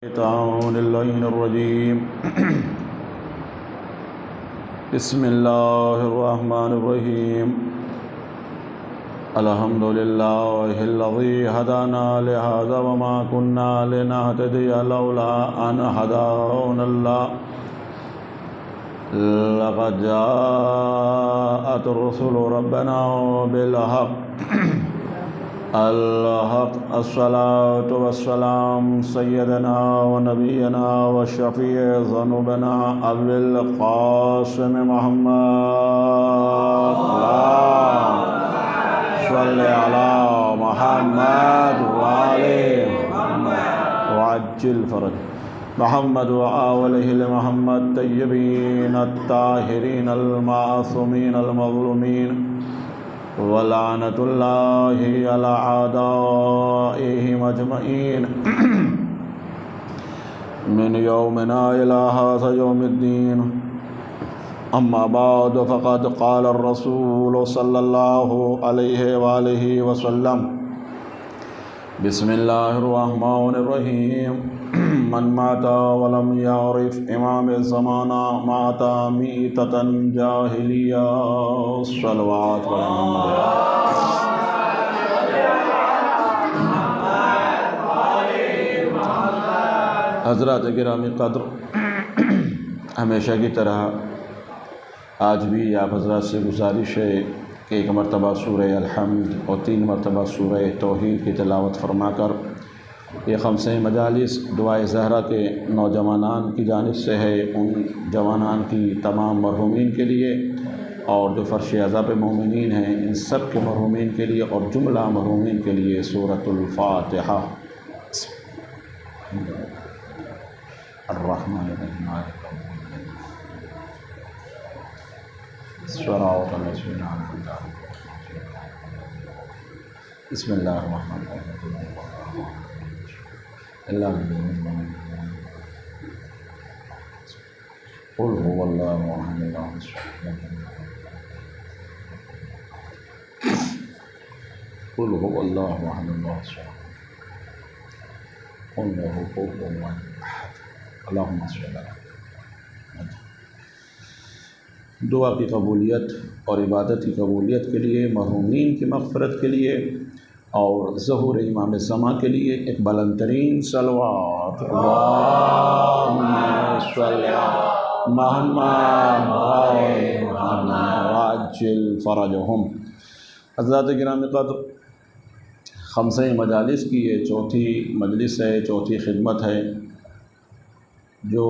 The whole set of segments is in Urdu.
الشيطان اللعين الرجيم بسم الله الرحمن الرحيم الحمد لله الذي هدانا لهذا وما كنا لنهتدي لولا أن هدانا الله لقد جاءت رسل ربنا بالحق الحق الصلاة والسلام سيدنا ونبينا وشفيع ذنوبنا أبي القاسم محمد صل على محمد وآله وعجل فرج محمد وآله لمحمد طيبين الطاهرين المعصومين المظلومين ولعنة الله على أعدائهم أجمعين من يومنا إلى هذا يوم الدين. أما بعد فقد قال الرسول صلى الله عليه وآله وسلم بسم الله الرحمن الرحيم من مات ولم يعرف إمام الزمان مات ميتة جاهلية صلوات حضرات گرامی قدر، ہمیشہ کی طرح آج بھی آپ حضرات سے گزارش ہے کہ ایک مرتبہ سورہ الحمد اور 3 مرتبہ سورہ توحید کی تلاوت فرما کر یہ خمسہ مجالس دعائے زہرا کے نوجوانان کی جانب سے ہے، ان جوانان کی تمام مرحومین کے لیے اور جو فرش عذاب مومنین ہیں ان سب کے مرحومین کے لیے اور جملہ مرحومین کے لیے سورۃ الفاتحہ. الرحمن الرحیم بسم اللہ الرحمن الرحیم قل هو الله احد الله الصمد قل هو الله احد الله الصمد قل له كفوا احد اللهم صل على محمد. دعا کی قبولیت اور عبادت کی قبولیت کے لیے، مرحومین کی مغفرت کے لیے اور ظہور امام زمان کے لیے ایک بلند ترین صلوات اللہم صل علی محمد وعجل فرجہم. حضرات گرامی قدر، خمسہ مجالس کی یہ 4تھی مجلس ہے، 4تھی خدمت ہے جو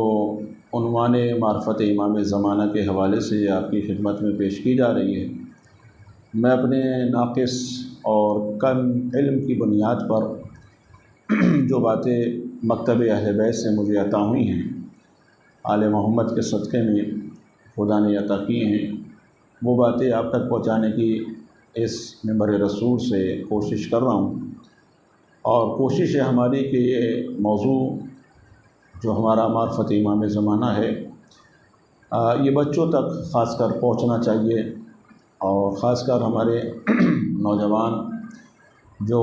عنوان معرفت امام زمانہ کے حوالے سے آپ کی خدمت میں پیش کی جا رہی ہے. میں اپنے ناقص اور کم علم کی بنیاد پر جو باتیں مکتب اہل بیت سے مجھے عطا ہوئی ہیں، آل محمد کے صدقے میں خدا نے عطا کی ہیں، وہ باتیں آپ تک پہنچانے کی اس منبر رسول سے کوشش کر رہا ہوں. اور کوشش ہے ہماری کہ یہ موضوع جو ہمارا معرفت امام زمانہ ہے یہ بچوں تک خاص کر پہنچنا چاہیے، اور خاص کر ہمارے نوجوان جو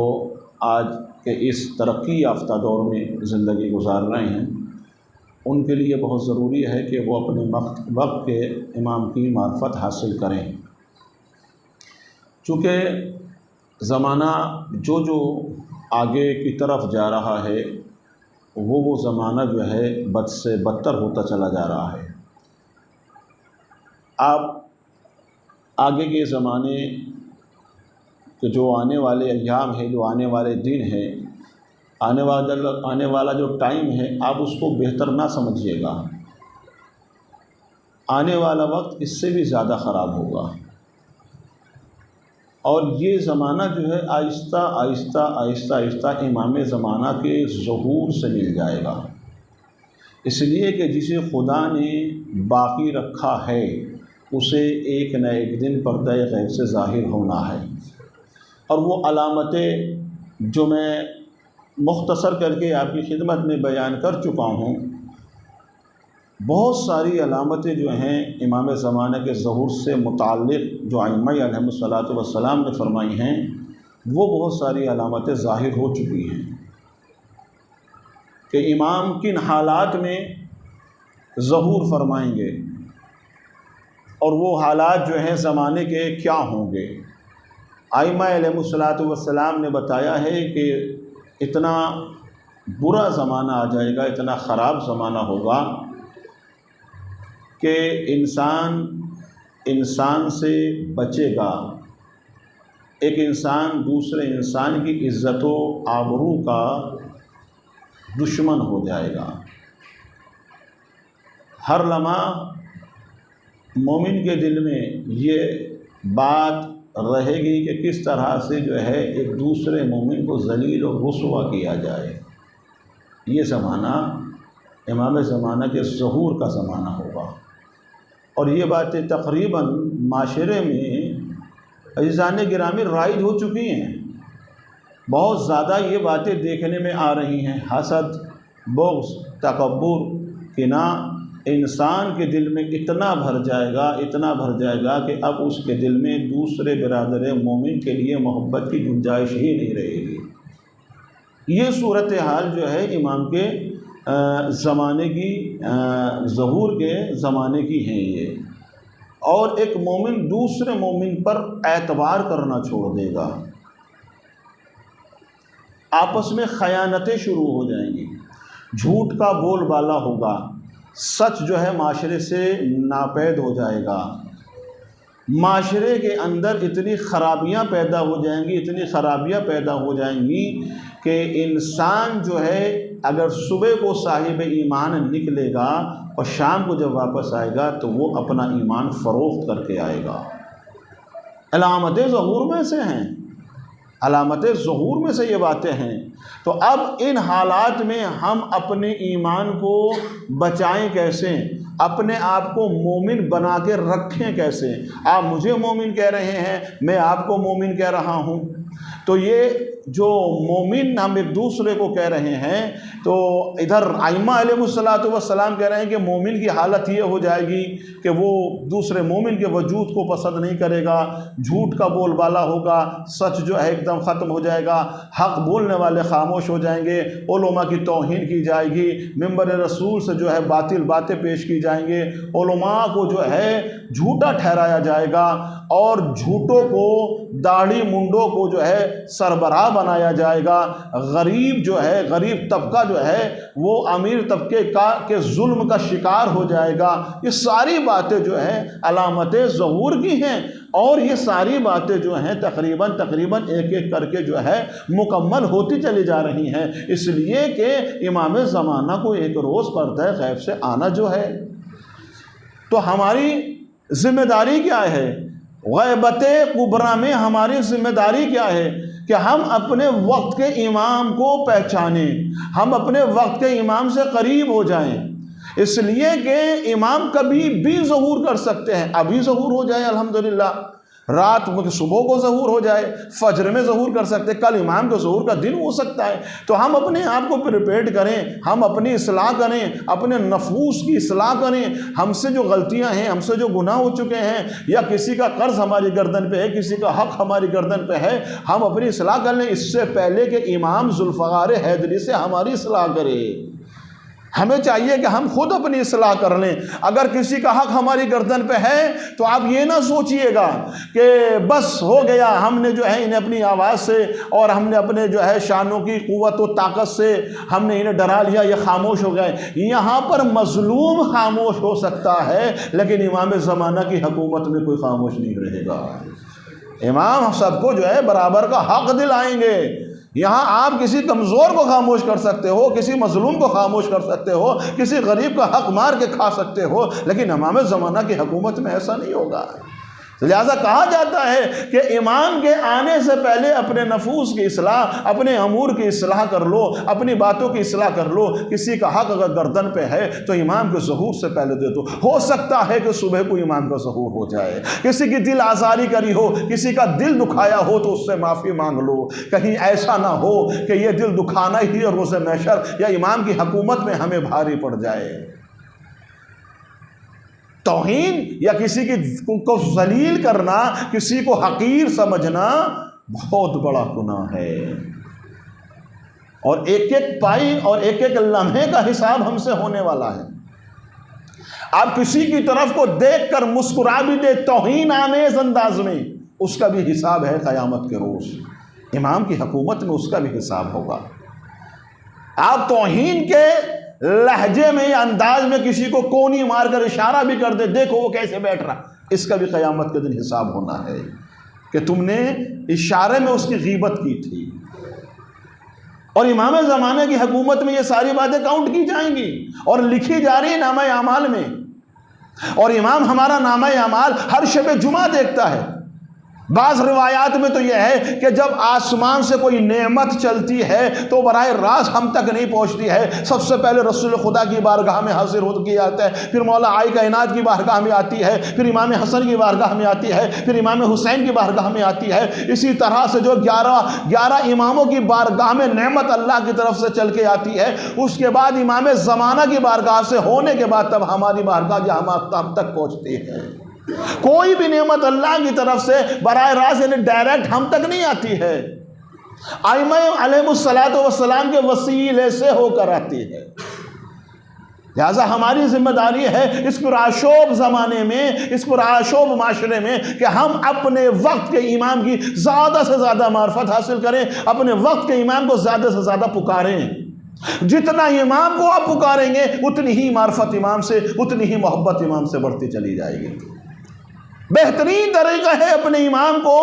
آج کے اس ترقی یافتہ دور میں زندگی گزار رہے ہیں ان کے لیے بہت ضروری ہے کہ وہ اپنے وقت کے امام کی معرفت حاصل کریں، چونکہ زمانہ جو آگے کی طرف جا رہا ہے وہ زمانہ جو ہے بد سے بدتر ہوتا چلا جا رہا ہے. آپ آگے کے زمانے کہ جو آنے والے ایام ہے، جو آنے والے دن ہے، آنے والا جو ٹائم ہے، آپ اس کو بہتر نہ سمجھیے گا. آنے والا وقت اس سے بھی زیادہ خراب ہوگا، اور یہ زمانہ جو ہے آہستہ آہستہ آہستہ آہستہ امام زمانہ کے ظہور سے مل جائے گا. اس لیے کہ جسے خدا نے باقی رکھا ہے اسے ایک نہ ایک دن پردہ غیب سے ظاہر ہونا ہے. اور وہ علامتیں جو میں مختصر کر کے آپ کی خدمت میں بیان کر چکا ہوں، بہت ساری علامتیں جو ہیں امام زمانہ کے ظہور سے متعلق جو ائمہ علیہم الصلاۃ والسلام نے فرمائی ہیں، وہ بہت ساری علامتیں ظاہر ہو چکی ہیں. کہ امام کن حالات میں ظہور فرمائیں گے اور وہ حالات جو ہیں زمانے کے کیا ہوں گے۔ ائمہ علیہ الصلوۃ والسلام نے بتایا ہے کہ اتنا برا زمانہ آ جائے گا، اتنا خراب زمانہ ہوگا کہ انسان سے بچے گا، ایک انسان دوسرے انسان کی عزت و آبرو کا دشمن ہو جائے گا۔ ہر لمحہ مومن کے دل میں یہ بات رہے گی کہ کس طرح سے جو ہے ایک دوسرے مومن کو ذلیل و رسوا کیا جائے۔ یہ زمانہ امام زمانہ کے ظہور کا زمانہ ہوگا، اور یہ باتیں تقریباً معاشرے میں عزیزان گرامی رائج ہو چکی ہیں۔ بہت زیادہ یہ باتیں دیکھنے میں آ رہی ہیں۔ حسد، بغض، تکبر، کینہ انسان کے دل میں اتنا بھر جائے گا کہ اب اس کے دل میں دوسرے برادر مومن کے لیے محبت کی گنجائش ہی نہیں رہے گی۔ یہ صورتحال جو ہے امام کے زمانے کی، ظہور کے زمانے کی ہیں یہ، اور ایک مومن دوسرے مومن پر اعتبار کرنا چھوڑ دے گا، آپس میں خیانتیں شروع ہو جائیں گی، جھوٹ کا بول بالا ہوگا، سچ جو ہے معاشرے سے ناپید ہو جائے گا، معاشرے کے اندر اتنی خرابیاں پیدا ہو جائیں گی کہ انسان جو ہے اگر صبح کو صاحب ایمان نکلے گا اور شام کو جب واپس آئے گا تو وہ اپنا ایمان فروخت کر کے آئے گا۔ علامت ظہور میں سے ہیں، علامت ظہور میں سے یہ باتیں ہیں۔ تو اب ان حالات میں ہم اپنے ایمان کو بچائیں کیسے، اپنے آپ کو مومن بنا کے رکھیں کیسے؟ آپ مجھے مومن کہہ رہے ہیں، میں آپ کو مومن کہہ رہا ہوں، تو یہ جو مومن ہم ایک دوسرے کو کہہ رہے ہیں، تو ادھر ائمہ علیہ الصلوۃ والسلام کہہ رہے ہیں کہ مومن کی حالت یہ ہو جائے گی کہ وہ دوسرے مومن کے وجود کو پسند نہیں کرے گا، جھوٹ کا بول بالا ہوگا، سچ جو ہے ایک دم ختم ہو جائے گا، حق بولنے والے خاموش ہو جائیں گے، علماء کی توہین کی جائے گی، منبر رسول سے جو ہے باطل باتیں پیش کی جائیں گے، علماء کو جو ہے جھوٹا ٹھہرایا جائے گا، اور جھوٹوں کو، داڑھی منڈوں کو جو ہے سربراہ بنایا جائے گا، غریب جو ہے، غریب طبقہ جو ہے وہ امیر طبقے کے ظلم کا شکار ہو جائے گا۔ یہ ساری باتیں جو ہیں علامت ظہور کی ہیں، اور یہ ساری باتیں جو ہیں تقریباً ایک ایک کر کے جو ہے مکمل ہوتی چلی جا رہی ہیں، اس لیے کہ امام زمانہ کو ایک روز پردہ غیب سے آنا جو ہے۔ تو ہماری ذمہ داری کیا ہے؟ غیبت کبریٰ میں ہماری ذمہ داری کیا ہے کہ ہم اپنے وقت کے امام کو پہچانیں، ہم اپنے وقت کے امام سے قریب ہو جائیں، اس لیے کہ امام کبھی بھی ظہور کر سکتے ہیں۔ ابھی ظہور ہو جائے الحمدللہ، رات صبح کو ظہور ہو جائے، فجر میں ظہور کر سکتے، کل امام کے ظہور کا دن ہو سکتا ہے۔ تو ہم اپنے آپ کو پریپیئرڈ کریں، ہم اپنی اصلاح کریں، اپنے نفوس کی اصلاح کریں، ہم سے جو غلطیاں ہیں، ہم سے جو گناہ ہو چکے ہیں، یا کسی کا قرض ہماری گردن پہ ہے، کسی کا حق ہماری گردن پہ ہے، ہم اپنی اصلاح کر لیں، اس سے پہلے کہ امام ذوالفقار حیدری سے ہماری اصلاح کرے۔ ہمیں چاہیے کہ ہم خود اپنی اصلاح کر لیں۔ اگر کسی کا حق ہماری گردن پہ ہے تو آپ یہ نہ سوچئے گا کہ بس ہو گیا، ہم نے جو ہے انہیں اپنی آواز سے اور ہم نے اپنے جو ہے شانوں کی قوت و طاقت سے ہم نے انہیں ڈرا لیا، یہ خاموش ہو گئے۔ یہاں پر مظلوم خاموش ہو سکتا ہے، لیکن امام زمانہ کی حکومت میں کوئی خاموش نہیں رہے گا۔ امام سب کو جو ہے برابر کا حق دلائیں گے۔ یہاں آپ کسی کمزور کو خاموش کر سکتے ہو، کسی مظلوم کو خاموش کر سکتے ہو، کسی غریب کا حق مار کے کھا سکتے ہو، لیکن امام زمانہ کی حکومت میں ایسا نہیں ہوگا۔ لہذا کہا جاتا ہے کہ امام کے آنے سے پہلے اپنے نفوس کی اصلاح، اپنے امور کی اصلاح کر لو، اپنی باتوں کی اصلاح کر لو۔ کسی کا حق اگر گردن پہ ہے تو امام کے ظہور سے پہلے دے دو۔ ہو سکتا ہے کہ صبح کو امام کا ظہور ہو جائے، کسی کی دل آزاری کری ہو، کسی کا دل دکھایا ہو تو اس سے معافی مانگ لو، کہیں ایسا نہ ہو کہ یہ دل دکھانا ہی اور روز محشر یا امام کی حکومت میں ہمیں بھاری پڑ جائے۔ توہین یا کسی کو ذلیل کرنا، کسی کو حقیر سمجھنا بہت بڑا گناہ ہے۔ اور ایک ایک پائی اور ایک ایک لمحے کا حساب ہم سے ہونے والا ہے۔ آپ کسی کی طرف کو دیکھ کر مسکرا بھی دے توہین آمیز انداز میں، اس کا بھی حساب ہے قیامت کے روز۔ امام کی حکومت میں اس کا بھی حساب ہوگا۔ آپ توہین کے لہجے میں یا انداز میں کسی کو کونی مار کر اشارہ بھی کر دے، دیکھو وہ کیسے بیٹھ رہا، اس کا بھی قیامت کے دن حساب ہونا ہے کہ تم نے اشارے میں اس کی غیبت کی تھی۔ اور امام زمانے کی حکومت میں یہ ساری باتیں کاؤنٹ کی جائیں گی اور لکھی جا رہی نامہ اعمال میں۔ اور امام ہمارا نامہ اعمال ہر شب جمعہ دیکھتا ہے۔ بعض روایات میں تو یہ ہے کہ جب آسمان سے کوئی نعمت چلتی ہے تو براہ راست ہم تک نہیں پہنچتی ہے، سب سے پہلے رسول خدا کی بارگاہ میں حاضر ہو کی جاتا ہے، پھر مولا عائی کائنات کی بارگاہ میں آتی ہے، پھر امام حسن کی بارگاہ میں آتی ہے، پھر امام حسین کی بارگاہ میں آتی ہے۔ اسی طرح سے جو 11 اماموں کی بارگاہ میں نعمت اللہ کی طرف سے چل کے آتی ہے، اس کے بعد امام زمانہ کی بارگاہ سے ہونے کے بعد تب ہماری بارگاہ ہم تک پہنچتی ہے۔ کوئی بھی نعمت اللہ کی طرف سے براہ راست یعنی ڈائریکٹ ہم تک نہیں آتی ہے، ائمہ علیہ الصلوۃ والسلام کے وسیلے سے ہو کر آتی ہے۔ لہذا ہماری ذمہ داری ہے اس پرآشوب زمانے میں، اس پرآشوب معاشرے میں کہ ہم اپنے وقت کے امام کی زیادہ سے زیادہ معرفت حاصل کریں، اپنے وقت کے امام کو زیادہ سے زیادہ پکاریں۔ جتنا امام کو آپ پکاریں گے اتنی ہی معرفت امام سے، اتنی ہی محبت امام سے بڑھتی چلی جائے گی۔ بہترین طریقہ ہے اپنے امام کو،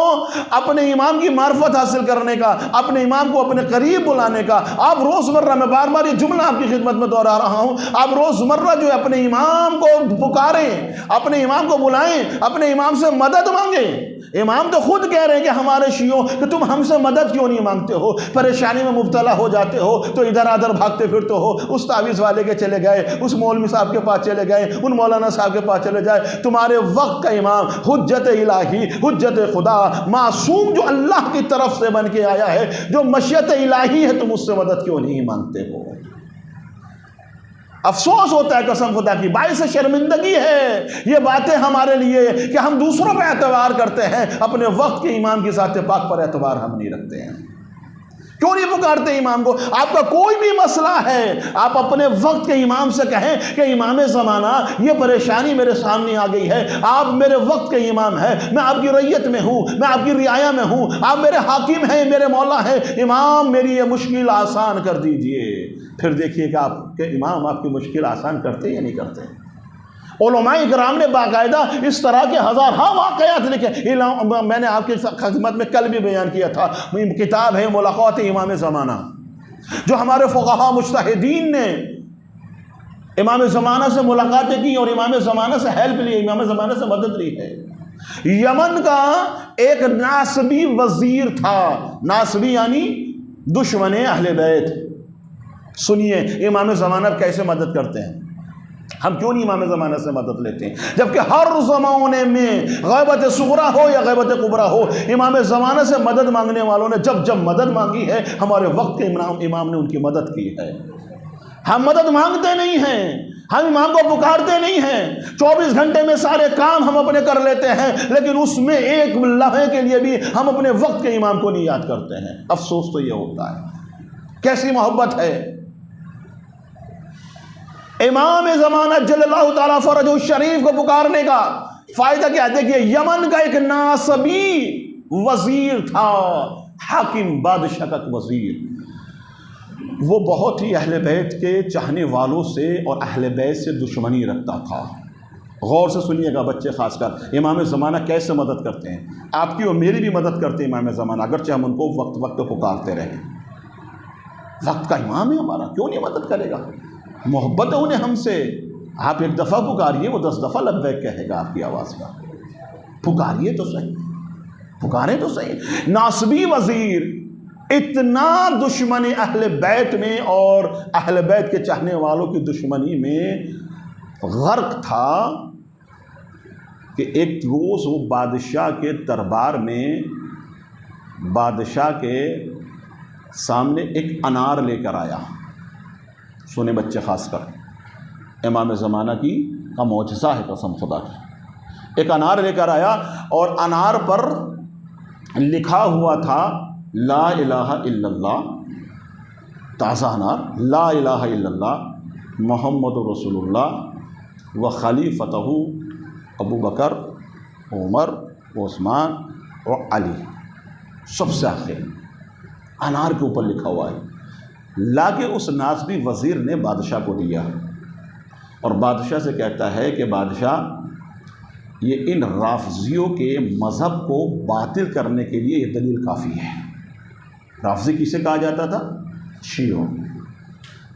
اپنے امام کی معرفت حاصل کرنے کا، اپنے امام کو اپنے قریب بلانے کا۔ آپ روزمرہ، میں بار بار یہ جملہ آپ کی خدمت میں دہرا رہا ہوں، آپ روزمرہ جو ہے اپنے امام کو پکاریں، اپنے امام کو بلائیں، اپنے امام سے مدد مانگیں۔ امام تو خود کہہ رہے ہیں کہ ہمارے شیعوں کہ تم ہم سے مدد کیوں نہیں مانگتے ہو، پریشانی میں مبتلا ہو جاتے ہو تو ادھر ادھر بھاگتے پھرتے ہو، اس تعویذ والے کے چلے گئے، اس مولوی صاحب کے پاس چلے گئے، ان مولانا صاحب کے پاس چلے جائے۔ تمہارے وقت کا امام حجت الہی، حجت خدا، معصوم جو اللہ کی طرف سے بن کے آیا ہے، جو مشیت الہی ہے، تم اس سے مدد کیوں نہیں مانگتے ہو؟ افسوس ہوتا ہے قسم خدا کی، باعث شرمندگی ہے یہ باتیں ہمارے لیے کہ ہم دوسروں پہ اعتبار کرتے ہیں، اپنے وقت کے امام کی ذات پاک پر اعتبار ہم نہیں رکھتے ہیں۔ کیوں نہیں پکارتے امام کو؟ آپ کا کوئی بھی مسئلہ ہے، آپ اپنے وقت کے امام سے کہیں کہ امام زمانہ یہ پریشانی میرے سامنے آ گئی ہے، آپ میرے وقت کے امام ہیں، میں آپ کی رعیت میں ہوں، میں آپ کی رعایا میں ہوں، آپ میرے حاکم ہیں، میرے مولا ہیں، امام میری یہ مشکل آسان کر دیجئے۔ پھر دیکھیے کہ آپ کے امام آپ کی مشکل آسان کرتے یا نہیں کرتے۔ علماء اکرام نے باقاعدہ اس طرح کے ہزاروں واقعات لکھے۔ میں نے آپ کی خدمت میں کل بھی بیان کیا تھا، کتاب ہے ملاقات امام زمانہ، جو ہمارے فقہاء مجتہدین نے امام زمانہ سے ملاقاتیں کی اور امام زمانہ سے ہیلپ لی، امام زمانہ سے مدد لی ہے۔ یمن کا ایک ناصبی وزیر تھا، ناصبی یعنی دشمن اہل بیت۔ سنیے امام زمانہ کیسے مدد کرتے ہیں۔ ہم کیوں نہیں امام زمانہ سے مدد لیتے ہیں، جبکہ ہر زمانے میں غیبت صغریٰ ہو یا غیبت کبریٰ ہو، امام زمانہ سے مدد مانگنے والوں نے جب جب مدد مانگی ہے، ہمارے وقت کے امام نے ان کی مدد کی ہے۔ ہم مدد مانگتے نہیں ہیں، ہم امام کو پکارتے نہیں ہیں، 24 گھنٹے میں سارے کام ہم اپنے کر لیتے ہیں، لیکن اس میں ایک لمحے کے لیے بھی ہم اپنے وقت کے امام کو نہیں یاد کرتے ہیں۔ افسوس تو یہ ہوتا ہے۔ کیسی محبت ہے امام زمانہ جل اللہ تعالیٰ فرجہ الشریف کو پکارنے کا فائدہ کیا؟ دیکھیے یمن کا ایک ناصبی وزیر تھا، حاکم بادشاہ کا وزیر، وہ بہت ہی اہل بیت کے چاہنے والوں سے اور اہل بیت سے دشمنی رکھتا تھا۔ غور سے سنیے گا بچے خاص کر، امام زمانہ کیسے مدد کرتے ہیں، آپ کی اور میری بھی مدد کرتے ہیں امام زمانہ، اگرچہ ہم ان کو وقت وقت پکارتے رہیں۔ وقت کا امام ہے ہمارا، کیوں نہیں مدد کرے گا؟ محبت ہے انہیں ہم سے۔ آپ ایک دفعہ پکاریے، وہ 10 دفعہ لبیک کہے گا آپ کی آواز کا۔ پکاریے تو صحیح، پکارے تو صحیح۔ ناصبی وزیر اتنا دشمن اہل بیت میں اور اہل بیت کے چاہنے والوں کی دشمنی میں غرق تھا کہ ایک روز وہ بادشاہ کے دربار میں بادشاہ کے سامنے ایک انار لے کر آیا۔ سنے بچے خاص کر، امام زمانہ کی کا معجزہ ہے قسم خدا کی۔ ایک انار لے کر آیا اور انار پر لکھا ہوا تھا لا الہ الا اللہ تازہ انار، لا الہ الا اللہ محمد رسول اللہ و خلیفتہ ابو بکر عمر عثمان اور علی، سب سے آخر انار کے اوپر لکھا ہوا ہے۔ لا کے اس ناصبی وزیر نے بادشاہ کو دیا اور بادشاہ سے کہتا ہے کہ بادشاہ یہ ان رافضیوں کے مذہب کو باطل کرنے کے لیے یہ دلیل کافی ہے۔ رافضی کسے کہا جاتا تھا؟ شیعوں،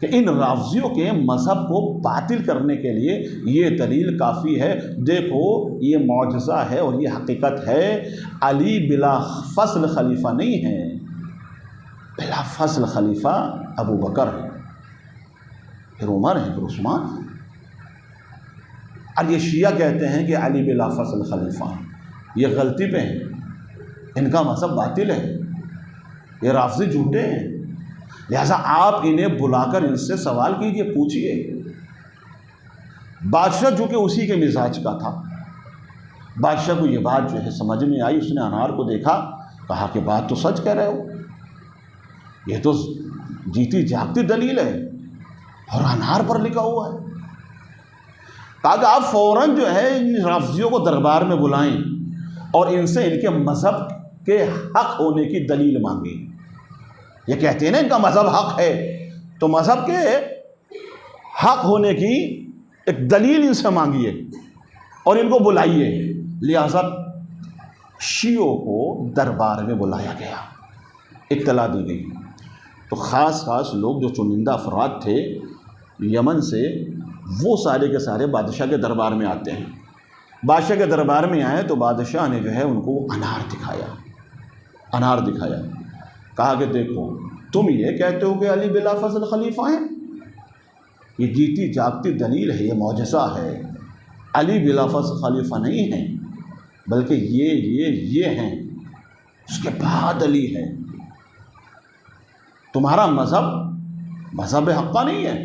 کہ ان رافضیوں کے مذہب کو باطل کرنے کے لیے یہ دلیل کافی ہے۔ دیکھو یہ معجزہ ہے اور یہ حقیقت ہے، علی بلا فصل خلیفہ نہیں ہے، بلا فصل خلیفہ ابو بکر ہے، پھر عمر ہے، پھر عثمان ہے۔ اور یہ شیعہ کہتے ہیں کہ علی بلا فصل خلیفہ، یہ غلطی پہ ہیں، ان کا مذہب باطل ہے، یہ رافضی جھوٹے ہیں۔ لہذا آپ انہیں بلا کر ان سے سوال کیجئے، پوچھئے۔ بادشاہ جو کہ اسی کے مزاج کا تھا، بادشاہ کو یہ بات جو ہے سمجھ میں آئی، اس نے انار کو دیکھا، کہا کہ بات تو سچ کہہ رہے ہو، یہ تو جیتی جاگتی دلیل ہے اور انار پر لکھا ہوا ہے۔ کہا کہ آپ فوراً جو ہے ان رافضیوں کو دربار میں بلائیں اور ان سے ان کے مذہب کے حق ہونے کی دلیل مانگیں۔ یہ کہتے ہیں نا ان کا مذہب حق ہے، تو مذہب کے حق ہونے کی ایک دلیل ان سے مانگیے اور ان کو بلائیے۔ لہذا شیعوں کو دربار میں بلایا گیا، اطلاع دی گئی۔ تو خاص لوگ جو چنندہ افراد تھے یمن سے، وہ سارے کے سارے بادشاہ کے دربار میں آتے ہیں۔ بادشاہ کے دربار میں آئے تو بادشاہ نے جو ہے ان کو انار دکھایا، کہا کہ دیکھو تم یہ کہتے ہو کہ علی بلا فصل خلیفہ ہیں، یہ جیتی جاگتی دلیل ہے، یہ معجزہ ہے، علی بلا فصل خلیفہ نہیں ہیں بلکہ یہ ہیں، اس کے بعد علی ہے۔ تمہارا مذہب حقہ نہیں ہے،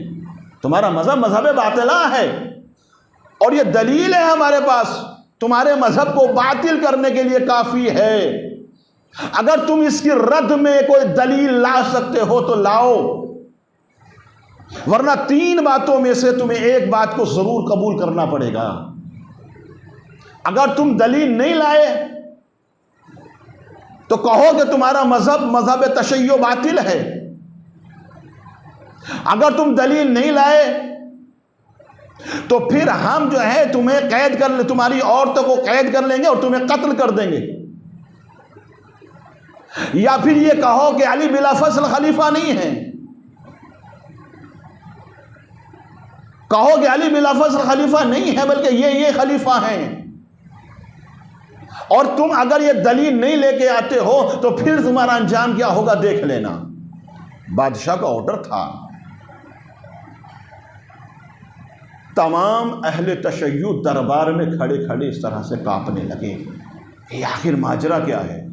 تمہارا مذہب باطلہ ہے، اور یہ دلیل ہے ہمارے پاس، تمہارے مذہب کو باطل کرنے کے لیے کافی ہے۔ اگر تم اس کی رد میں کوئی دلیل لا سکتے ہو تو لاؤ، ورنہ 3 باتوں میں سے تمہیں ایک بات کو ضرور قبول کرنا پڑے گا۔ اگر تم دلیل نہیں لائے تو کہو کہ تمہارا مذہب تشیع باطل ہے۔ اگر تم دلیل نہیں لائے تو پھر ہم جو ہے تمہیں قید کر لیں، تمہاری عورتوں کو قید کر لیں گے اور تمہیں قتل کر دیں گے۔ یا پھر یہ کہو کہ علی بلا فصل خلیفہ نہیں ہے، کہو کہ علی بلا فصل خلیفہ نہیں ہے بلکہ یہ خلیفہ ہیں، اور تم اگر یہ دلیل نہیں لے کے آتے ہو تو پھر تمہارا انجام کیا ہوگا دیکھ لینا۔ بادشاہ کا آرڈر تھا۔ تمام اہل تشیع دربار میں کھڑے اس طرح سے کانپنے لگے، یہ آخر ماجرا کیا ہے؟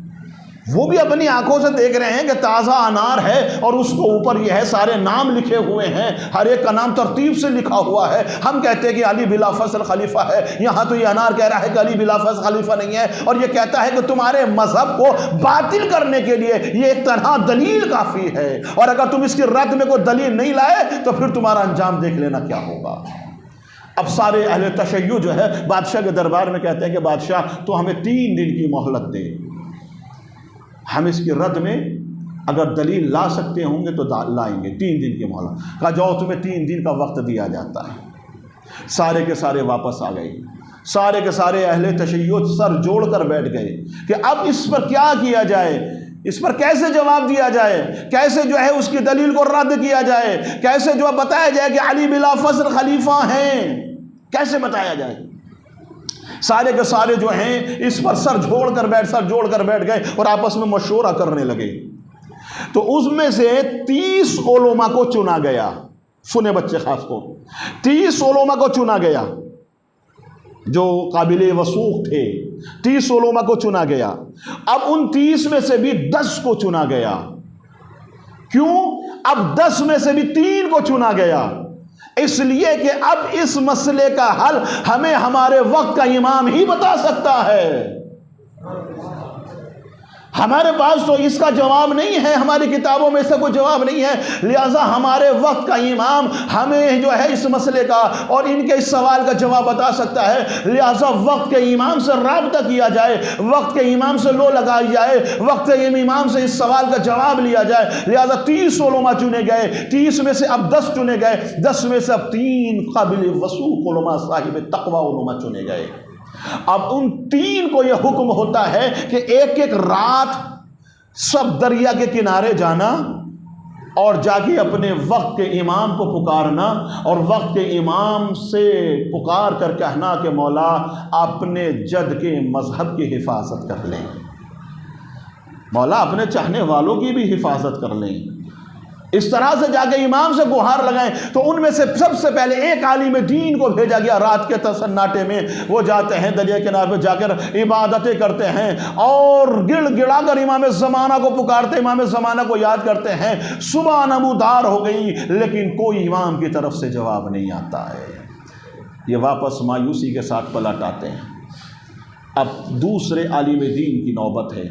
وہ بھی اپنی آنکھوں سے دیکھ رہے ہیں کہ تازہ انار ہے اور اس کو اوپر یہ ہے سارے نام لکھے ہوئے ہیں، ہر ایک کا نام ترتیب سے لکھا ہوا ہے۔ ہم کہتے ہیں کہ علی بلا فصل خلیفہ ہے، یہاں تو یہ انار کہہ رہا ہے کہ علی بلا فصل خلیفہ نہیں ہے، اور یہ کہتا ہے کہ تمہارے مذہب کو باطل کرنے کے لیے یہ ایک تنہا دلیل کافی ہے، اور اگر تم اس کی رد میں کوئی دلیل نہیں لائے تو پھر تمہارا انجام دیکھ لینا کیا ہوگا۔ اب سارے اہل تشیع جو ہے بادشاہ کے دربار میں کہتے ہیں کہ بادشاہ تو ہمیں 3 دن کی مہلت دے، ہم اس کی رد میں اگر دلیل لا سکتے ہوں گے تو لائیں گے۔ 3 دن کی مہلت، کہا جاؤ تمہیں 3 دن کا وقت دیا جاتا ہے۔ سارے کے سارے واپس آ گئے، سارے کے سارے اہل تشیع سر جوڑ کر بیٹھ گئے کہ اب اس پر کیا کیا جائے، اس پر کیسے جواب دیا جائے، کیسے جو ہے اس کی دلیل کو رد کیا جائے، کیسے جو بتایا جائے کہ علی بلا فصل خلیفہ ہیں، کیسے بتایا جائے۔ سارے کے سارے جو ہیں اس پر سر جوڑ کر بیٹھ گئے اور آپس میں مشورہ کرنے لگے۔ تو اس میں سے 30 علماء کو چنا گیا، سنے بچے خاص کو، 30 علماء کو چنا گیا جو قابل وثوق تھے، 30 علماء کو چنا گیا۔ اب ان 30 میں سے بھی 10 کو چنا گیا۔ کیوں؟ اب 10 میں سے بھی 3 کو چنا گیا، اس لیے کہ اب اس مسئلے کا حل ہمیں ہمارے وقت کا امام ہی بتا سکتا ہے۔ ہمارے پاس تو اس کا جواب نہیں ہے، ہماری کتابوں میں اس کا کوئی جواب نہیں ہے، لہٰذا ہمارے وقت کا امام ہمیں جو ہے اس مسئلے کا اور ان کے اس سوال کا جواب بتا سکتا ہے، لہٰذا وقت کے امام سے رابطہ کیا جائے، وقت کے امام سے لو لگائی جائے، وقت کے امام سے اس سوال کا جواب لیا جائے۔ لہٰذا 30 علماء چنے گئے، 30 میں سے اب 10 چنے گئے، 10 میں سے اب 3 قابل وثوق علماء صاحب تقوی علماء چنے گئے۔ اب ان 3 کو یہ حکم ہوتا ہے کہ ایک ایک رات سب دریا کے کنارے جانا اور جا کے اپنے وقت کے امام کو پکارنا اور وقت کے امام سے پکار کر کہنا کہ مولا اپنے جد کے مذہب کی حفاظت کر لیں، مولا اپنے چاہنے والوں کی بھی حفاظت کر لیں۔ اس طرح سے جا کے امام سے گہار لگائیں۔ تو ان میں سے سب سے پہلے ایک عالم دین کو بھیجا گیا، رات کے سناٹے میں وہ جاتے ہیں دریا کنارے پہ جا کر عبادتیں کرتے ہیں اور گڑ گڑا کر امام زمانہ کو پکارتے، امام زمانہ کو یاد کرتے ہیں۔ صبح نمودار ہو گئی لیکن کوئی امام کی طرف سے جواب نہیں آتا ہے، یہ واپس مایوسی کے ساتھ پلٹ آتے ہیں۔ اب دوسرے عالم دین کی نوبت ہے،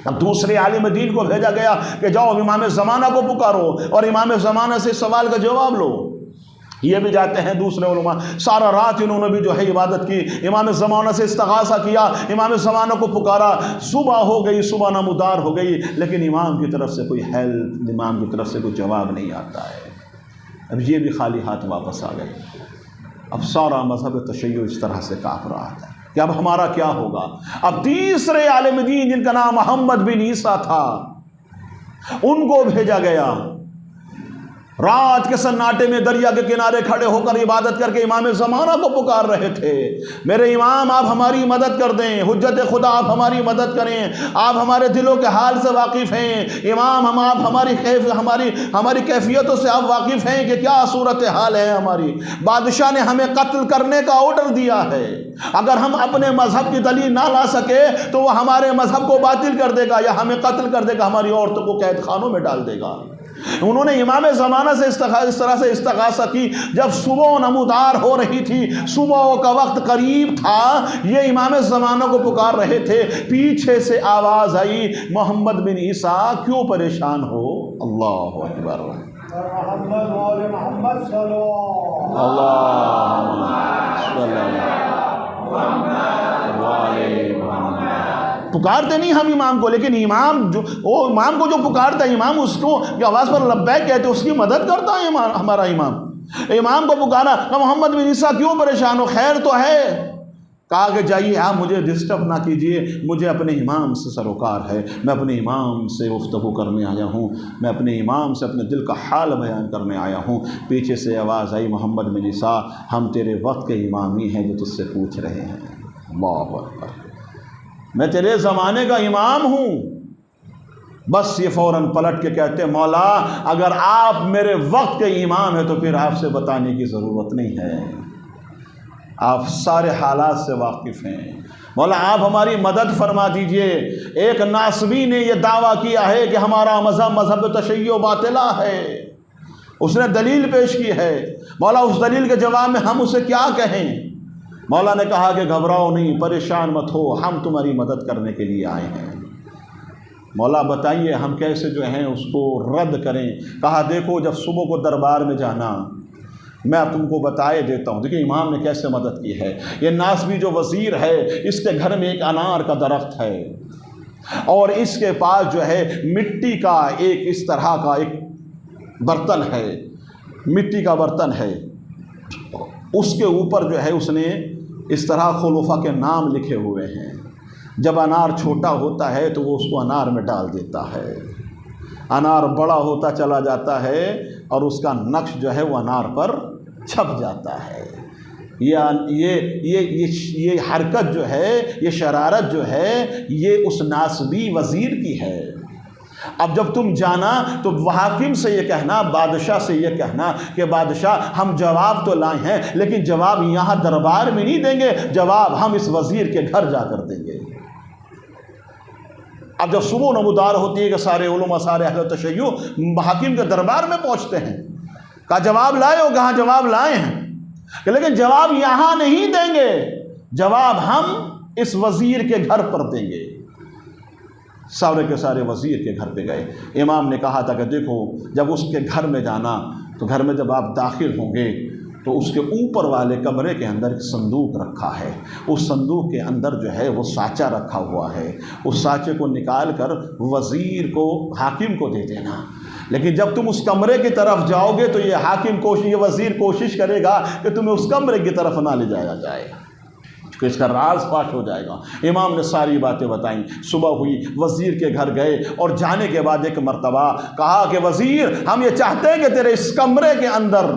اب دوسرے عالم دین کو بھیجا گیا کہ جاؤ امام زمانہ کو پکارو اور امام زمانہ سے سوال کا جواب لو۔ یہ بھی جاتے ہیں دوسرے علماء، سارا رات انہوں نے بھی جو ہے عبادت کی، امام زمانہ سے استغاثہ کیا، امام زمانہ کو پکارا، صبح ہو گئی، صبح نمودار ہو گئی لیکن امام کی طرف سے کوئی ہیلپ، امام کی طرف سے کوئی جواب نہیں آتا ہے۔ اب یہ بھی خالی ہاتھ واپس آ گئے۔ اب سارا مذہب تشیع اس طرح سے کانپ رہا تھا کہ اب ہمارا کیا ہوگا۔ اب تیسرے عالم دین جن کا نام محمد بن عیسیٰ تھا، ان کو بھیجا گیا۔ رات کے سناٹے میں دریا کے کنارے کھڑے ہو کر عبادت کر کے امام زمانہ کو پکار رہے تھے، میرے امام آپ ہماری مدد کر دیں، حجت خدا آپ ہماری مدد کریں، آپ ہمارے دلوں کے حال سے واقف ہیں، امام ہم آپ ہماری کیفیتوں سے آپ واقف ہیں کہ کیا صورتحال ہے ہماری۔ بادشاہ نے ہمیں قتل کرنے کا آرڈر دیا ہے، اگر ہم اپنے مذہب کی دلیل نہ لا سکے تو وہ ہمارے مذہب کو باطل کر دے گا یا ہمیں قتل کر دے گا، ہماری عورتوں کو قید خانوں میں ڈال دے گا۔ انہوں نے امام زمانہ سے اس طرح سے استغاثہ کی۔ جب صبح نمودار ہو رہی تھی، صبح کا وقت قریب تھا، یہ امام زمانہ کو پکار رہے تھے، پیچھے سے آواز آئی، محمد بن عیسیٰ کیوں پریشان ہو؟ اللہ اکبر، محمد صلی پکارتے نہیں ہم امام کو، لیکن امام امام کو جو پکارتا ہے، امام اس کو آواز پر لبیک کہتے، اس کی مدد کرتا ہے ہمارا امام کو پکارا کہ محمد بن عیسیٰ کیوں پریشان ہو، خیر تو ہے؟ کہا کہ جائیے آپ مجھے ڈسٹرب نہ کیجئے، مجھے اپنے امام سے سروکار ہے، میں اپنے امام سے گفتگو کرنے آیا ہوں، میں اپنے امام سے اپنے دل کا حال بیان کرنے آیا ہوں۔ پیچھے سے آواز آئی، محمد بن عیسیٰ ہم تیرے وقت کے امام ہی ہیں جو تجھ سے پوچھ رہے ہیں۔ اللہ اکبر، میں تیرے زمانے کا امام ہوں۔ بس یہ فوراً پلٹ کے کہتے ہیں، مولا اگر آپ میرے وقت کے امام ہیں تو پھر آپ سے بتانے کی ضرورت نہیں ہے، آپ سارے حالات سے واقف ہیں، مولا آپ ہماری مدد فرما دیجئے۔ ایک ناصبی نے یہ دعویٰ کیا ہے کہ ہمارا مذہب تشیع باطلہ ہے، اس نے دلیل پیش کی ہے، مولا اس دلیل کے جواب میں ہم اسے کیا کہیں؟ مولا نے کہا کہ گھبراؤ نہیں، پریشان مت ہو، ہم تمہاری مدد کرنے کے لیے آئے ہیں۔ مولا بتائیے ہم کیسے جو ہیں اس کو رد کریں؟ کہا دیکھو جب صبح کو دربار میں جانا، میں تم کو بتائے دیتا ہوں۔ دیکھیں امام نے کیسے مدد کی ہے۔ یہ ناصبی جو وزیر ہے، اس کے گھر میں ایک انار کا درخت ہے اور اس کے پاس جو ہے مٹی کا ایک اس طرح کا ایک برتن ہے، مٹی کا برتن ہے، اس کے اوپر جو ہے اس نے اس طرح خلفاء کے نام لکھے ہوئے ہیں۔ جب انار چھوٹا ہوتا ہے تو وہ اس کو انار میں ڈال دیتا ہے، انار بڑا ہوتا چلا جاتا ہے اور اس کا نقش جو ہے وہ انار پر چھپ جاتا ہے۔ یہ حرکت جو ہے، یہ شرارت جو ہے، یہ اس ناصبی وزیر کی ہے۔ اب جب تم جانا تو حاکم سے یہ کہنا، بادشاہ سے یہ کہنا کہ بادشاہ ہم جواب تو لائے ہیں لیکن جواب یہاں دربار میں نہیں دیں گے، جواب ہم اس وزیر کے گھر جا کر دیں گے۔ اب جب صبح نمودار ہوتی ہے کہ سارے علماء، سارے اہل تشیع حاکم کے دربار میں پہنچتے ہیں، کہا جواب لائے ہو؟ کہاں جواب لائے ہیں، لیکن جواب یہاں نہیں دیں گے، جواب ہم اس وزیر کے گھر پر دیں گے۔ سارے کے سارے وزیر کے گھر پہ گئے۔ امام نے کہا تھا کہ دیکھو جب اس کے گھر میں جانا تو گھر میں جب آپ داخل ہوں گے تو اس کے اوپر والے کمرے کے اندر ایک صندوق رکھا ہے، اس صندوق کے اندر جو ہے وہ سانچہ رکھا ہوا ہے، اس سانچے کو نکال کر وزیر کو، حاکم کو دے دینا۔ لیکن جب تم اس کمرے کی طرف جاؤ گے تو یہ وزیر کوشش کرے گا کہ تمہیں اس کمرے کی طرف نہ لے جایا جائے، کہ اس کا راز فاش ہو جائے گا۔ امام نے ساری باتیں بتائیں۔ صبح ہوئی، وزیر کے گھر گئے اور جانے کے بعد ایک مرتبہ کہا کہ وزیر ہم یہ چاہتے ہیں کہ تیرے اس کمرے کے اندر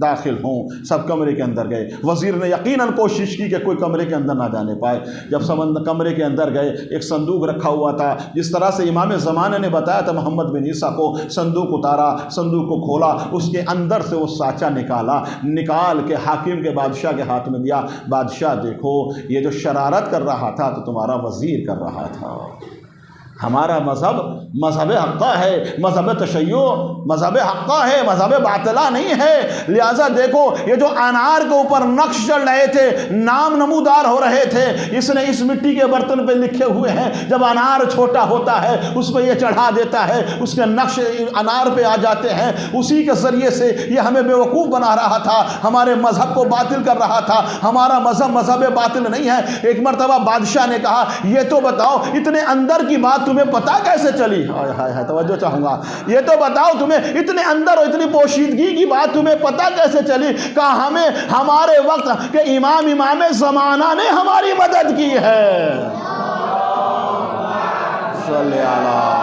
داخل ہوں۔ سب کمرے کے اندر گئے۔ وزیر نے یقیناً کوشش کی کہ کوئی کمرے کے اندر نہ جانے پائے۔ جب سب کمرے کے اندر گئے، ایک صندوق رکھا ہوا تھا، جس طرح سے امام زمانہ نے بتایا تھا محمد بن عیسیٰ کو۔ صندوق اتارا، صندوق کو کھولا، اس کے اندر سے وہ سانچہ نکال کے حاکم کے بادشاہ کے ہاتھ میں دیا۔ بادشاہ دیکھو یہ جو شرارت کر رہا تھا تو تمہارا وزیر کر رہا تھا۔ ہمارا مذہب حقہ ہے، مذہب تشیع مذہب حقہ ہے، مذہب باطلہ نہیں ہے۔ لہٰذا دیکھو یہ جو انار کے اوپر نقش چل رہے تھے، نام نمودار ہو رہے تھے، اس نے اس مٹی کے برتن پہ لکھے ہوئے ہیں۔ جب انار چھوٹا ہوتا ہے اس پہ یہ چڑھا دیتا ہے، اس کے نقش انار پہ آ جاتے ہیں۔ اسی کے ذریعے سے یہ ہمیں بیوقوف بنا رہا تھا، ہمارے مذہب کو باطل کر رہا تھا۔ ہمارا مذہب باطل نہیں ہے۔ ایک مرتبہ بادشاہ نے کہا یہ تو بتاؤ اتنے اندر کی بات تمہیں پتہ کیسے چلی؟ ہائے توجہ چاہوں گا، یہ تو بتاؤ تمہیں اتنے اندر اور اتنی پوشیدگی کی بات تمہیں پتہ کیسے چلی؟ کہا ہمارے وقت کہ امام زمانہ نے ہماری مدد کی ہے۔ صلی اللہ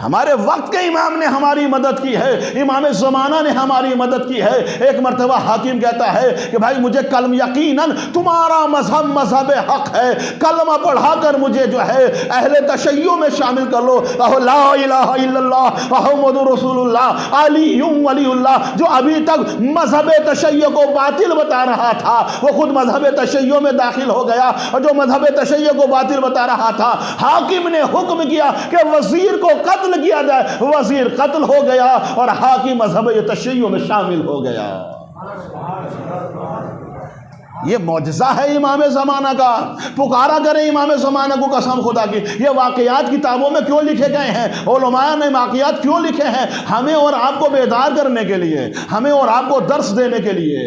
ہمارے وقت کے امام نے ہماری مدد کی ہے، امام زمانہ نے ہماری مدد کی ہے۔ ایک مرتبہ حاکم کہتا ہے کہ بھائی مجھے یقیناً تمہارا مذہب حق ہے، کلمہ پڑھا کر مجھے جو ہے اہل تشیع میں شامل کر لو۔ کہو لا الہ الا اللہ محمد رسول اللہ علی ولی اللہ۔ جو ابھی تک مذہب تشیع کو باطل بتا رہا تھا وہ خود مذہب تشیع میں داخل ہو گیا، اور جو مذہب تشیع کو باطل بتا رہا تھا حاکم نے حکم کیا کہ وزیر کو قتل کیا جائے، وزیر قتل ہو گیا اور حاکم مذہب تشیع میں شامل ہو گیا۔ یہ معجزہ ہے امام زمانہ کا۔ پکارا کریں امام زمانہ کو قسم خدا کی۔ یہ واقعات کتابوں میں کیوں لکھے گئے ہیں؟ علماء نے واقعات کیوں لکھے ہیں؟ ہمیں اور آپ کو بیدار کرنے کے لیے، ہمیں اور آپ کو درس دینے کے لیے۔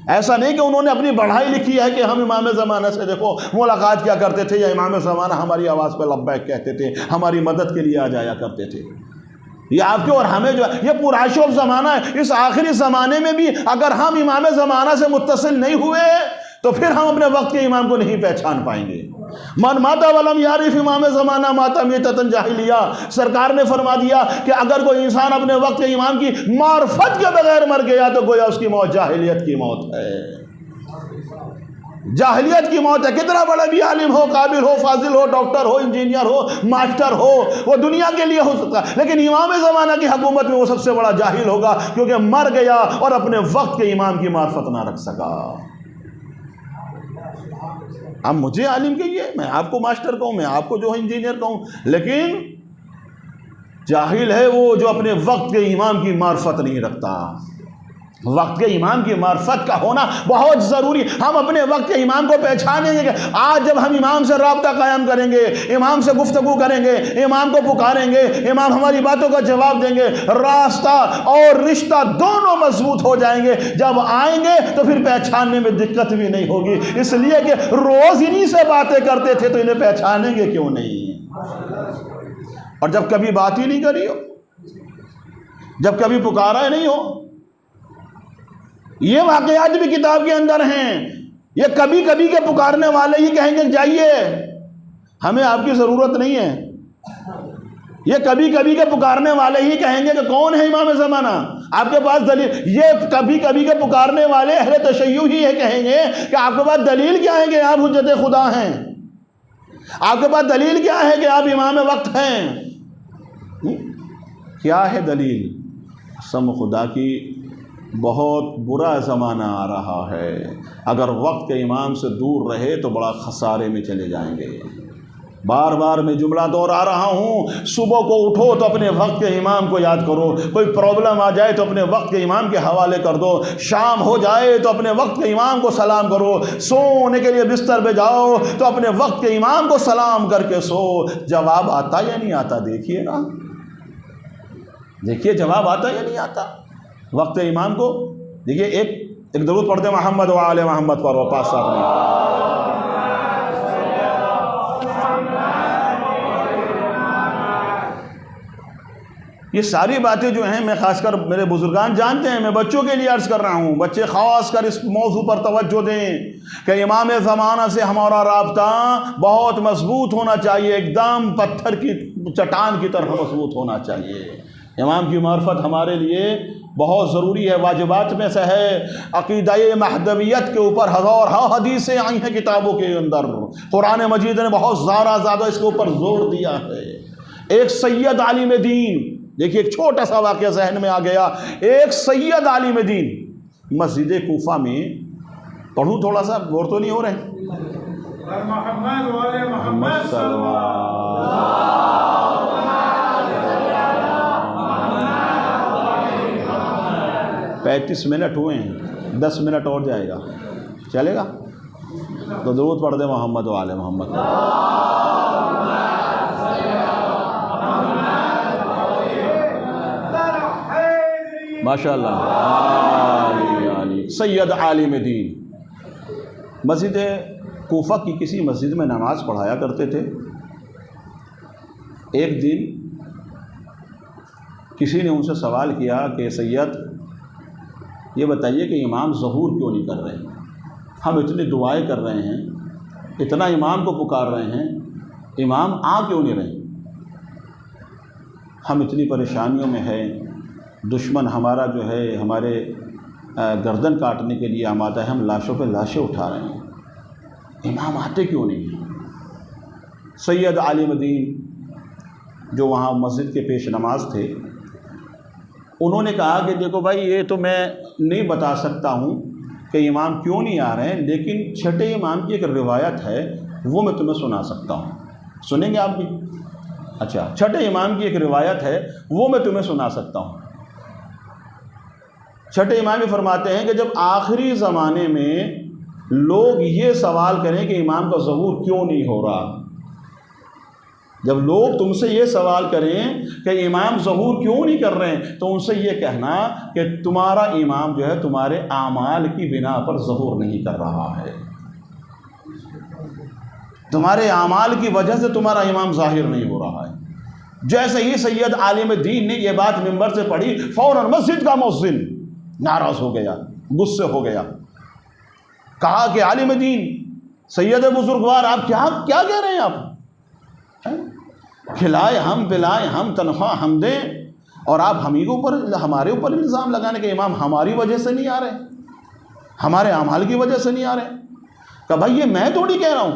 ایسا نہیں کہ انہوں نے اپنی بڑھائی لکھی ہے کہ ہم امام زمانہ سے دیکھو ملاقات کیا کرتے تھے، یا امام زمانہ ہماری آواز پہ لبیک کہتے تھے، ہماری مدد کے لیے آ جایا کرتے تھے۔ یہ آپ کے اور ہمیں جو یہ پرعشق زمانہ ہے، اس آخری زمانے میں بھی اگر ہم امام زمانہ سے متصل نہیں ہوئے تو پھر ہم اپنے وقت کے امام کو نہیں پہچان پائیں گے۔ من ماتا ولم یعرف امام زمانہ ماتا میتۃ جاہلیہ۔ سرکار نے فرما دیا کہ اگر کوئی انسان اپنے وقت کے امام کی معرفت کے بغیر مر گیا تو گویا اس کی موت جاہلیت کی موت ہے، جاہلیت کی موت ہے۔ کتنا بڑا بھی عالم ہو، قابل ہو، فاضل ہو، ڈاکٹر ہو، انجینئر ہو، ماسٹر ہو، وہ دنیا کے لیے ہو سکتا ہے، لیکن امام زمانہ کی حکومت میں وہ سب سے بڑا جاہل ہوگا، کیونکہ مر گیا اور اپنے وقت کے امام کی معرفت نہ رکھ سکا۔ اب مجھے عالم کہیے، میں آپ کو ماسٹر کہوں، میں آپ کو جو ہے انجینئر کہوں، لیکن جاہل ہے وہ جو اپنے وقت کے امام کی معرفت نہیں رکھتا۔ وقت کے امام کی معرفت کا ہونا بہت ضروری۔ ہم اپنے وقت کے امام کو پہچانیں گے کہ آج جب ہم امام سے رابطہ قائم کریں گے، امام سے گفتگو کریں گے، امام کو پکاریں گے، امام ہماری باتوں کا جواب دیں گے، راستہ اور رشتہ دونوں مضبوط ہو جائیں گے۔ جب آئیں گے تو پھر پہچاننے میں دقت بھی نہیں ہوگی، اس لیے کہ روز انہی سے باتیں کرتے تھے تو انہیں پہچانیں گے کیوں نہیں؟ اور جب کبھی بات ہی نہیں کری ہو، جب کبھی پکارا ہی نہیں ہو، یہ واقعات بھی کتاب کے اندر ہیں۔ یہ کبھی کبھی کے پکارنے والے ہی کہیں گے جائیے، ہمیں آپ کی ضرورت نہیں ہے۔ یہ کبھی کبھی کے پکارنے والے ہی کہیں گے کہ کون ہے امام زمانہ، آپ کے پاس دلیل۔ یہ کبھی کبھی کے پکارنے والے اہل تشیع ہی ہے کہیں گے کہ آپ کے پاس دلیل کیا ہے کہ آپ حجت خدا ہیں، آپ کے پاس دلیل کیا ہے کہ آپ امام وقت ہیں۔ کیا ہے دلیل؟ قسم خدا کی بہت برا زمانہ آ رہا ہے، اگر وقت کے امام سے دور رہے تو بڑا خسارے میں چلے جائیں گے۔ بار بار میں جملہ دوہرا رہا ہوں، صبح کو اٹھو تو اپنے وقت کے امام کو یاد کرو، کوئی پرابلم آ جائے تو اپنے وقت کے امام کے حوالے کر دو، شام ہو جائے تو اپنے وقت کے امام کو سلام کرو، سونے کے لیے بستر پہ جاؤ تو اپنے وقت کے امام کو سلام کر کے سو۔ جواب آتا یا نہیں آتا؟ دیکھیے نا، دیکھیے جواب آتا یا نہیں آتا وقت امام کو۔ دیکھیے ایک درود پڑھتے ہیں محمد و آل محمد پر، پاس صاحب نے یہ ساری باتیں جو ہیں میں خاص کر میرے بزرگان جانتے ہیں، میں بچوں کے لیے عرض کر رہا ہوں، بچے خاص کر اس موضوع پر توجہ دیں کہ امام زمانہ سے ہمارا رابطہ بہت مضبوط ہونا چاہیے، ایک دم پتھر کی چٹان کی طرح مضبوط ہونا چاہیے۔ امام کی معرفت ہمارے لیے بہت ضروری ہے، واجبات میں سے ہے۔ عقیدہ مہدویت کے اوپر ہزاروں حدیثیں آئی ہیں کتابوں کے اندر، قرآن مجید نے بہت زیادہ اس کے اوپر زور دیا ہے۔ ایک سید عالم دین، دیکھیے ایک چھوٹا سا واقعہ ذہن میں آ گیا، ایک سید عالم دین مسجد کوفہ میں، پڑھوں تھوڑا سا، غور تو نہیں ہو رہے؟ محمد صلی اللہ 35 منٹ ہوئے ہیں، 10 منٹ اور جائے گا، چلے گا؟ تو درود پڑھ دیں محمد و آل محمد۔ ماشاء اللہ، سید عالم دین مسجد کوفہ کی کسی مسجد میں نماز پڑھایا کرتے تھے۔ ایک دن کسی نے ان سے سوال کیا کہ سید یہ بتائیے کہ امام ظہور کیوں نہیں کر رہے؟ ہم اتنی دعائیں کر رہے ہیں، اتنا امام کو پکار رہے ہیں، امام آ کیوں نہیں رہے؟ ہم اتنی پریشانیوں میں ہیں، دشمن ہمارا جو ہے ہمارے گردن کاٹنے کے لیے آمادہ ہے، ہم لاشوں پہ لاشیں اٹھا رہے ہیں، امام آتے کیوں نہیں ہیں؟ سید عالم دین جو وہاں مسجد کے پیش نماز تھے، انہوں نے کہا کہ دیکھو بھائی، یہ تو میں نہیں بتا سکتا ہوں کہ امام کیوں نہیں آ رہے ہیں، لیکن چھٹے امام کی ایک روایت ہے وہ میں تمہیں سنا سکتا ہوں، سنیں گے آپ بھی؟ اچھا، چھٹے امام کی ایک روایت ہے وہ میں تمہیں سنا سکتا ہوں۔ چھٹے امام بھی فرماتے ہیں کہ جب آخری زمانے میں لوگ یہ سوال کریں کہ امام کا ظہور کیوں نہیں ہو رہا، جب لوگ تم سے یہ سوال کریں کہ امام ظہور کیوں نہیں کر رہے ہیں، تو ان سے یہ کہنا کہ تمہارا امام جو ہے تمہارے اعمال کی بنا پر ظہور نہیں کر رہا ہے، تمہارے اعمال کی وجہ سے تمہارا امام ظاہر نہیں ہو رہا ہے۔ جیسے ہی سید عالم دین نے یہ بات منبر سے پڑھی، فوراً مسجد کا مؤذن ناراض ہو گیا، غصے ہو گیا، کہا کہ عالم دین، سید بزرگوار، آپ کیا کہہ رہے ہیں؟ آپ کھلائے ہم، پلائے ہم، تنخواہ ہم دیں، اور آپ ہمارے اوپر الزام لگانے کے امام ہماری وجہ سے نہیں آ رہے، ہمارے اعمال کی وجہ سے نہیں آ رہے۔ کہ بھائی یہ میں تھوڑی کہہ رہا ہوں،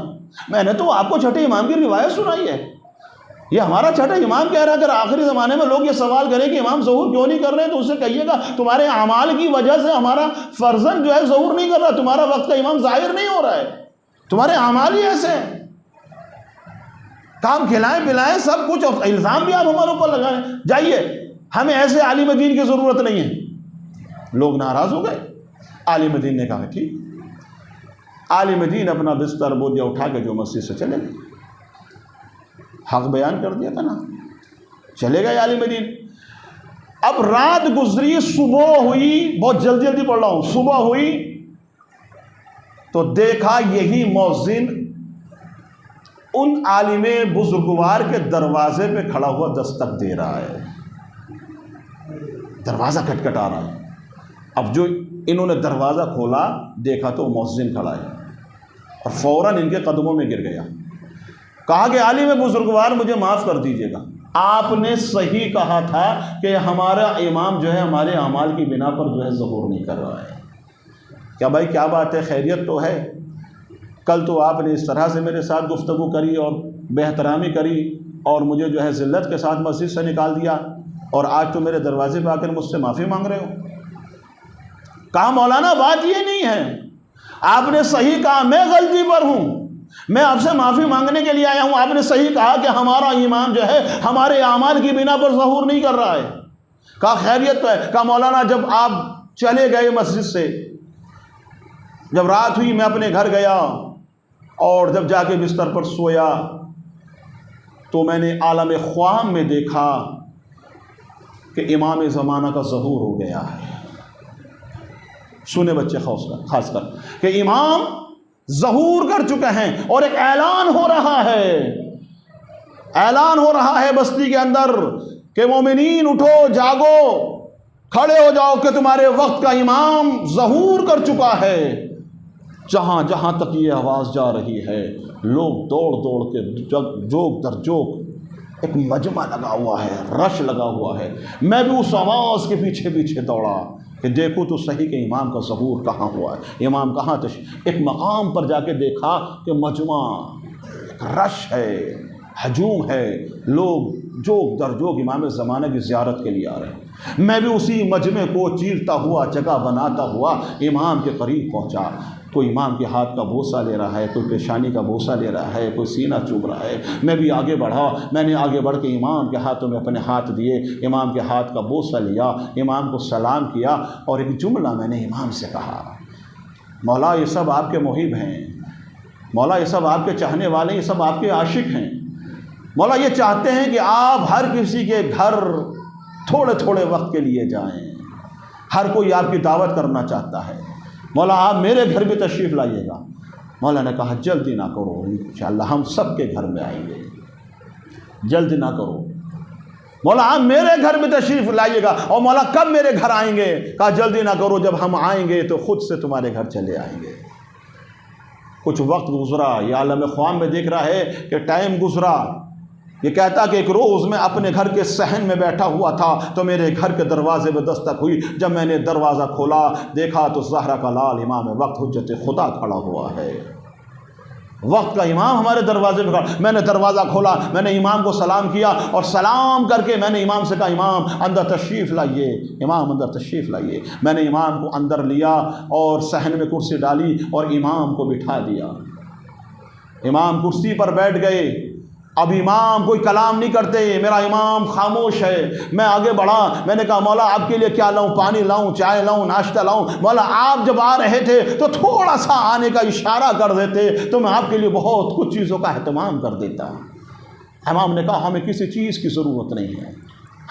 میں نے تو آپ کو چھٹے امام کی روایت سنائی ہے، یہ ہمارا چھٹا امام کہہ رہا ہے۔ اگر آخری زمانے میں لوگ یہ سوال کریں کہ امام ظہور کیوں نہیں کر رہے ہیں، تو اسے کہیے گا تمہارے اعمال کی وجہ سے ہمارا فرزند جو ہے ظہور نہیں کر رہا، تمہارا وقت کا امام ظاہر نہیں ہو رہا ہے، تمہارے اعمال ہی ایسے ہیں، کام کھلائیں پلائیں سب کچھ، الزام بھی آپ ہمارے اوپر لگا رہے ہیں، جائیے، ہمیں ایسے عالم دین کی ضرورت نہیں ہے۔ لوگ ناراض ہو گئے۔ عالم دین نے کہا ٹھیک۔ عالم دین اپنا بستر بودیا اٹھا کے جو مسجد سے چلے گئے، حق بیان کر دیا تھا نا، چلے گئے عالم دین۔ اب رات گزری، صبح ہوئی، بہت جلدی پڑھ رہا ہوں، صبح ہوئی تو دیکھا یہی مؤذن ان عالم بزرگوار کے دروازے پہ کھڑا ہوا دستک دے رہا ہے، دروازہ کھٹکھٹا رہا ہے۔ اب جو انہوں نے دروازہ کھولا، دیکھا تو مؤذن کھڑا ہے، اور فوراً ان کے قدموں میں گر گیا، کہا کہ عالم بزرگوار مجھے معاف کر دیجیے گا، آپ نے صحیح کہا تھا کہ ہمارا امام جو ہے ہمارے اعمال کی بنا پر جو ہے ظہور نہیں کر رہا ہے۔ کیا بھائی کیا بات ہے، خیریت تو ہے؟ کل تو آپ نے اس طرح سے میرے ساتھ گفتگو کری اور بے احترامی کری اور مجھے جو ہے ذلت کے ساتھ مسجد سے نکال دیا، اور آج تو میرے دروازے پہ آ کر مجھ سے معافی مانگ رہے ہو۔ کہا مولانا بات یہ نہیں ہے، آپ نے صحیح کہا، میں غلطی پر ہوں، میں آپ سے معافی مانگنے کے لیے آیا ہوں. آپ نے صحیح کہا کہ ہمارا ایمان جو ہے ہمارے اعمال کی بنا پر ظہور نہیں کر رہا ہے. کہا خیریت تو ہے. کہا مولانا جب آپ چلے گئے مسجد سے، جب رات ہوئی میں اپنے گھر گیا اور جب جا کے بستر پر سویا تو میں نے عالم خواب میں دیکھا کہ امام زمانہ کا ظہور ہو گیا ہے. سنے بچے خاص کر کہ امام ظہور کر چکے ہیں اور ایک اعلان ہو رہا ہے، اعلان ہو رہا ہے بستی کے اندر کہ مومنین اٹھو جاگو، کھڑے ہو جاؤ کہ تمہارے وقت کا امام ظہور کر چکا ہے. جہاں جہاں تک یہ آواز جا رہی ہے لوگ دوڑ دوڑ کے جوک در جوک ایک مجمع لگا ہوا ہے، رش لگا ہوا ہے. میں بھی اس آواز کے پیچھے پیچھے دوڑا کہ دیکھو تو صحیح کہ امام کا ظہور کہاں ہوا ہے، امام کہاں ایک مقام پر جا کے دیکھا کہ مجمع ایک رش ہے، ہجوم ہے، لوگ جوک در جوک امام زمانہ کی زیارت کے لیے آ رہے ہیں. میں بھی اسی مجمع کو چیرتا ہوا جگہ بناتا ہوا امام کے قریب پہنچا. کوئی امام کے ہاتھ کا بوسہ لے رہا ہے، کوئی پیشانی کا بوسہ لے رہا ہے، کوئی سینہ چوم رہا ہے. میں بھی آگے بڑھا، میں نے آگے بڑھ کے امام کے ہاتھوں میں اپنے ہاتھ دیے، امام کے ہاتھ کا بوسہ لیا، امام کو سلام کیا اور ایک جملہ میں نے امام سے کہا، مولا یہ سب آپ کے محب ہیں، مولا یہ سب آپ کے چاہنے والے ہیں، یہ سب آپ کے عاشق ہیں. مولا یہ چاہتے ہیں کہ آپ ہر کسی کے گھر تھوڑے تھوڑے وقت کے لیے جائیں، ہر کوئی آپ کی دعوت کرنا چاہتا ہے. مولا آپ میرے گھر بھی تشریف لائیے گا. مولا نے کہا جلدی نہ کرو، انشاءاللہ ہم سب کے گھر میں آئیں گے، جلدی نہ کرو. مولا آپ میرے گھر میں تشریف لائیے گا. اور مولا کب میرے گھر آئیں گے؟ کہا جلدی نہ کرو، جب ہم آئیں گے تو خود سے تمہارے گھر چلے آئیں گے. کچھ وقت گزرا، یہ عالم خواب میں دیکھ رہا ہے کہ ٹائم گزرا. یہ کہتا کہ ایک روز میں اپنے گھر کے صحن میں بیٹھا ہوا تھا تو میرے گھر کے دروازے میں دستک ہوئی. جب میں نے دروازہ کھولا دیکھا تو زہرا کا لال امام وقت حجت خدا کھڑا ہوا ہے. وقت کا امام ہمارے دروازے میں کھڑا. میں نے دروازہ کھولا، میں نے امام کو سلام کیا اور سلام کر کے میں نے امام سے کہا امام اندر تشریف لائیے، امام اندر تشریف لائیے. میں نے امام کو اندر لیا اور صحن میں کرسی ڈالی اور امام کو بٹھا دیا. امام کرسی پر بیٹھ گئے. اب امام کوئی کلام نہیں کرتے، میرا امام خاموش ہے. میں آگے بڑھا، میں نے کہا مولا آپ کے لیے کیا لاؤں، پانی لاؤں، چائے لاؤں، ناشتہ لاؤں؟ مولا آپ جب آ رہے تھے تو تھوڑا سا آنے کا اشارہ کر دیتے تو میں آپ کے لیے بہت کچھ چیزوں کا اہتمام کر دیتا. امام نے کہا ہمیں کسی چیز کی ضرورت نہیں ہے،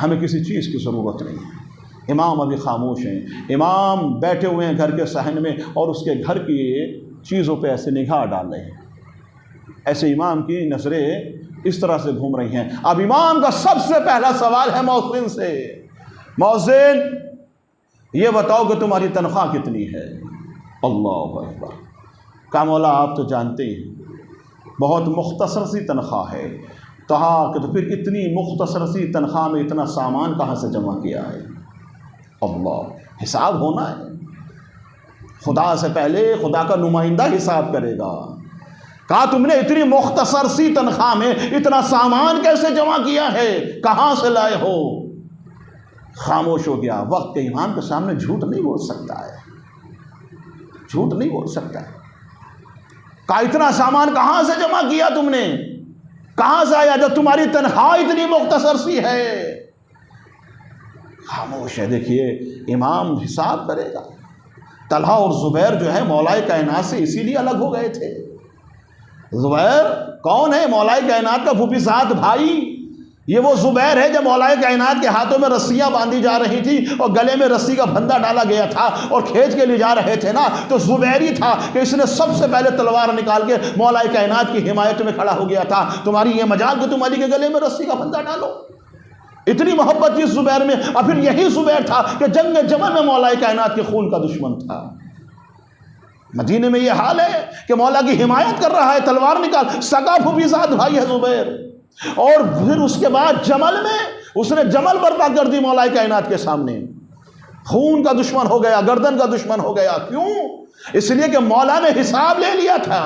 ہمیں کسی چیز کی ضرورت نہیں ہے. امام ابھی خاموش ہیں. امام بیٹھے ہوئے ہیں گھر کے صحن میں اور اس کے گھر کی چیزوں پہ ایسے نگاہ ڈال رہے ہیں. ایسے امام کی نظریں اس طرح سے گھوم رہی ہیں. اب امام کا سب سے پہلا سوال ہے مؤذن سے، مؤذن یہ بتاؤ کہ تمہاری تنخواہ کتنی ہے؟ اللہ اکبر. کہا مولا آپ تو جانتے ہیں بہت مختصر سی تنخواہ ہے. کہا کہ تو پھر اتنی مختصر سی تنخواہ میں اتنا سامان کہاں سے جمع کیا ہے؟ اللہ، حساب ہونا ہے، خدا سے پہلے خدا کا نمائندہ حساب کرے گا. کہا تم نے اتنی مختصر سی تنخواہ میں اتنا سامان کیسے جمع کیا ہے، کہاں سے لائے ہو؟ خاموش ہو گیا. وقت کے امام کے سامنے جھوٹ نہیں بول سکتا ہے، جھوٹ نہیں بول سکتا ہے. کہا اتنا سامان کہاں سے جمع کیا تم نے، کہاں سے آیا جب تمہاری تنخواہ اتنی مختصر سی ہے؟ خاموش ہے. دیکھیے امام حساب کرے گا. طلحہ اور زبیر جو ہے مولا کائنات سے اسی لیے الگ ہو گئے تھے. زبیر کون ہے؟ مولا کائنات کا پھوپھی سات بھائی. یہ وہ زبیر ہے جب مولا کائنات کے ہاتھوں میں رسیاں باندھی جا رہی تھی اور گلے میں رسی کا پھندا ڈالا گیا تھا اور کھینچ کے لے جا رہے تھے نا، تو زبیر ہی تھا کہ اس نے سب سے پہلے تلوار نکال کے مولا کائنات کی حمایت میں کھڑا ہو گیا تھا. تمہاری یہ مجال کہ تم علی کے گلے میں رسی کا پھندا ڈالو. اتنی محبت تھی زبیر میں. اور پھر یہی زبیر تھا کہ جنگ جمل میں مولا کائنات کے خون کا دشمن تھا. مدینے میں یہ حال ہے کہ مولا کی حمایت کر رہا ہے، تلوار نکال. سگا پھوپھی زاد بھائی ہے زبیر. اور پھر اس کے بعد جمل میں اس نے جمل برپا کر دی مولا کائنات کے سامنے. خون کا دشمن ہو گیا، گردن کا دشمن ہو گیا. کیوں؟ اس لیے کہ مولا نے حساب لے لیا تھا.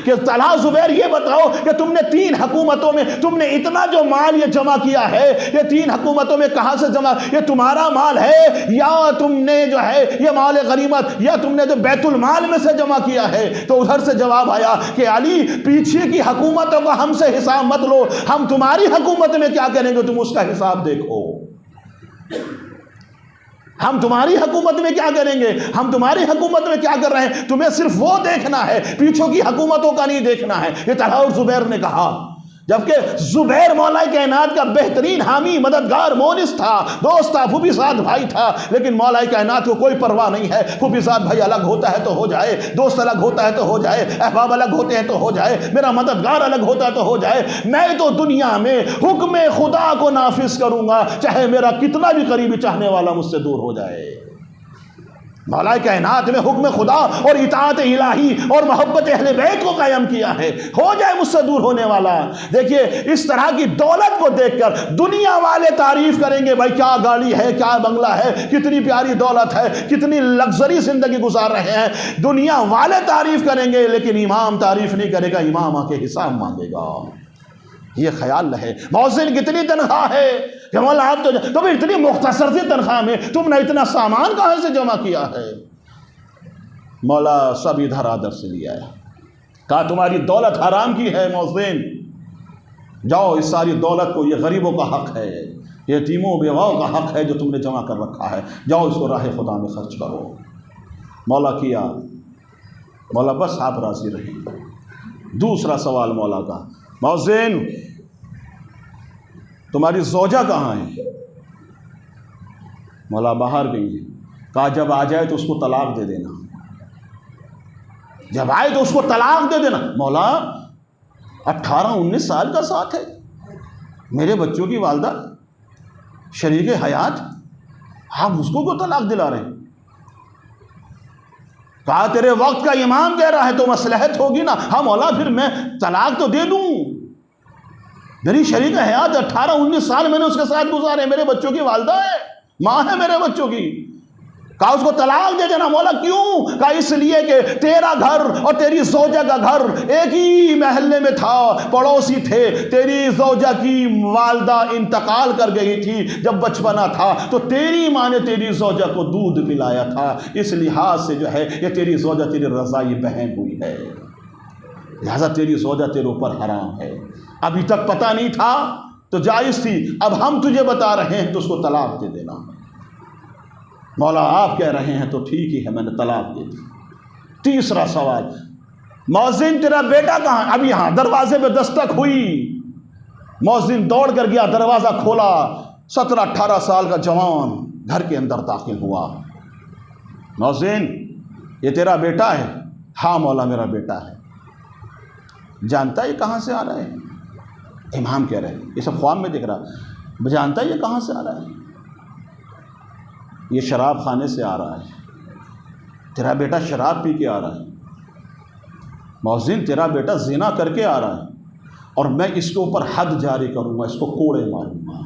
کہ طلحہ زبیر یہ بتاؤ کہ تم نے 3 حکومتوں میں تم نے اتنا جو مال یہ جمع کیا ہے، یہ 3 حکومتوں میں کہاں سے جمع، یہ تمہارا مال ہے یا تم نے جو ہے یہ مال غنیمت یا تم نے جو بیت المال میں سے جمع کیا ہے؟ تو ادھر سے جواب آیا کہ علی پیچھے کی حکومتوں کا ہم سے حساب مت لو، ہم تمہاری حکومت میں کیا کریں گے تم اس کا حساب دیکھو، ہم تمہاری حکومت میں کیا کریں گے، ہم تمہاری حکومت میں کیا کر رہے ہیں، تمہیں صرف وہ دیکھنا ہے، پیچھوں کی حکومتوں کا نہیں دیکھنا ہے۔ یہ طلحہ اور زبیر نے کہا، جبکہ زبیر مولا کائنات کا بہترین حامی، مددگار، مونس تھا، دوست تھا، پھوپھی ساتھ بھائی تھا، لیکن مولا کائنات کو کوئی پرواہ نہیں ہے، پھوپھی ساتھ بھائی الگ ہوتا ہے تو ہو جائے، دوست الگ ہوتا ہے تو ہو جائے، احباب الگ ہوتے ہیں تو ہو جائے، میرا مددگار الگ ہوتا ہے تو ہو جائے، میں تو دنیا میں حکم خدا کو نافذ کروں گا چاہے میرا کتنا بھی قریبی چاہنے والا مجھ سے دور ہو جائے۔ مولا کائنات میں حکم خدا اور اطاعت الہی اور محبت اہل بیت کو قائم کیا ہے، ہو جائے مجھ سے دور ہونے والا۔ دیکھیے اس طرح کی دولت کو دیکھ کر دنیا والے تعریف کریں گے، بھائی کیا گاڑی ہے، کیا بنگلہ ہے، کتنی پیاری دولت ہے، کتنی لگژری زندگی گزار رہے ہیں، دنیا والے تعریف کریں گے، لیکن امام تعریف نہیں کرے گا، امام آ کے حساب مانگے گا۔ یہ خیال رہے۔ مؤذن کتنی تنخواہ ہے کہ مولا آپ تو بھی اتنی مختصر سی تنخواہ میں تم نے اتنا سامان کہاں سے جمع کیا ہے؟ مولا سب ادھر آدر سے لیا ہے، کہا تمہاری دولت حرام کی ہے مؤذن، جاؤ اس ساری دولت کو، یہ غریبوں کا حق ہے، یتیموں بیواؤں کا حق ہے جو تم نے جمع کر رکھا ہے، جاؤ اس کو راہ خدا میں خرچ کرو۔ مولا کیا، مولا بس آپ راضی رہیں۔ دوسرا سوال مولا کا، مؤذن تمہاری زوجہ کہاں ہے؟ مولا باہر گئی ہے۔ کہا جب آ جائے تو اس کو طلاق دے دینا، جب آئے تو اس کو طلاق دے دینا۔ مولا 18-19 سال کا ساتھ ہے، میرے بچوں کی والدہ شریک حیات، آپ اس کو کیوں طلاق دلا رہے ہیں؟ کہا تیرے وقت کا امام کہہ رہا ہے تو مصلحت ہوگی نا۔ ہاں مولا پھر میں طلاق تو دے دوں، میری شریک حیات 18-19 سال میں نے اس کے ساتھ گزارے، میرے بچوں کی والدہ ہے، ماں ہے میرے بچوں کی۔ کہا اس کو طلاق دے دینا۔ مولا کیوں؟ کہا اس لیے کہ تیرا گھر اور تیری زوجہ کا گھر ایک ہی محلے میں تھا، پڑوسی تھے، تیری زوجہ کی والدہ انتقال کر گئی تھی جب بچپنا تھا، تو تیری ماں نے تیری زوجہ کو دودھ پلایا تھا، اس لحاظ سے جو ہے یہ تیری زوجہ تیری رضائی بہن ہوئی ہے، لہذا تیری زوجہ تیرے اوپر حرام ہے۔ ابھی تک پتہ نہیں تھا تو جائز تھی، اب ہم تجھے بتا رہے ہیں تو اس کو طلاق دے دینا۔ مولا آپ کہہ رہے ہیں تو ٹھیک ہی ہے، میں نے طلاق دے دی۔ تیسرا سوال، مؤذن تیرا بیٹا کہاں؟ اب یہاں دروازے پہ دستک ہوئی، مؤذن دوڑ کر گیا، دروازہ کھولا، 17-18 سال کا جوان گھر کے اندر داخل ہوا۔ مؤذن یہ تیرا بیٹا ہے؟ ہاں مولا میرا بیٹا ہے۔ جانتا ہے یہ کہاں سے آ رہا ہے؟ امام کہہ رہے ہیں، یہ سب خواب میں دکھ رہا، جانتا ہے یہ کہاں سے آ رہا ہے؟ یہ شراب خانے سے آ رہا ہے، تیرا بیٹا شراب پی کے آ رہا ہے۔ مؤذن تیرا بیٹا زنا کر کے آ رہا ہے اور میں اس کے اوپر حد جاری کروں گا، اس کو کوڑے ماروں گا،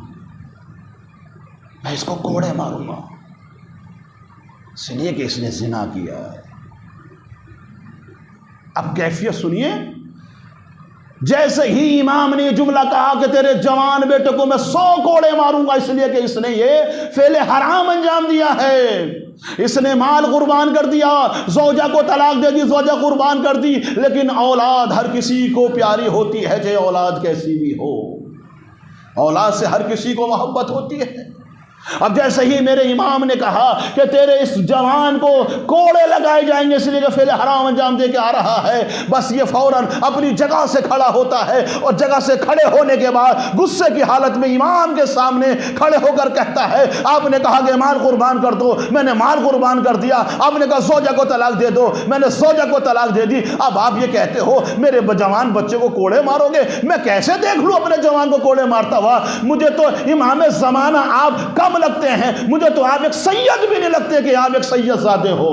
میں اس کو کوڑے ماروں گا، اس لیے کہ اس نے زنا کیا ہے۔ اب کیفیت سنیے، جیسے ہی امام نے یہ جملہ کہا کہ تیرے جوان بیٹے کو میں 100 کوڑے ماروں گا، اس لیے کہ اس نے یہ فعل حرام انجام دیا ہے، اس نے مال قربان کر دیا، زوجہ کو طلاق دے دی، زوجہ قربان کر دی، لیکن اولاد ہر کسی کو پیاری ہوتی ہے، چاہے اولاد کیسی بھی ہو، اولاد سے ہر کسی کو محبت ہوتی ہے۔ اب جیسے ہی میرے امام نے کہا کہ تیرے اس جوان کو کوڑے لگائے جائیں گے اس لیے کہ فعل حرام انجام دے کے آ رہا ہے، بس یہ فوراً اپنی جگہ سے کھڑا ہوتا ہے اور جگہ سے کھڑے ہونے کے بعد غصے کی حالت میں امام کے سامنے کھڑے ہو کر کہتا ہے، آپ نے کہا کہ مال قربان کر دو، میں نے مال قربان کر دیا، آپ نے کہا زوجہ کو طلاق دے دو، میں نے زوجہ کو طلاق دے دی، اب آپ یہ کہتے ہو میرے جوان بچے کو کوڑے مارو گے؟ میں کیسے دیکھ لوں اپنے جوان کو کوڑے مارتا ہوا؟ مجھے تو امام زمانہ آپ کم لگتے ہیں، مجھے تو آپ ایک سید بھی نہیں لگتے کہ آپ ایک سید زادے ہو۔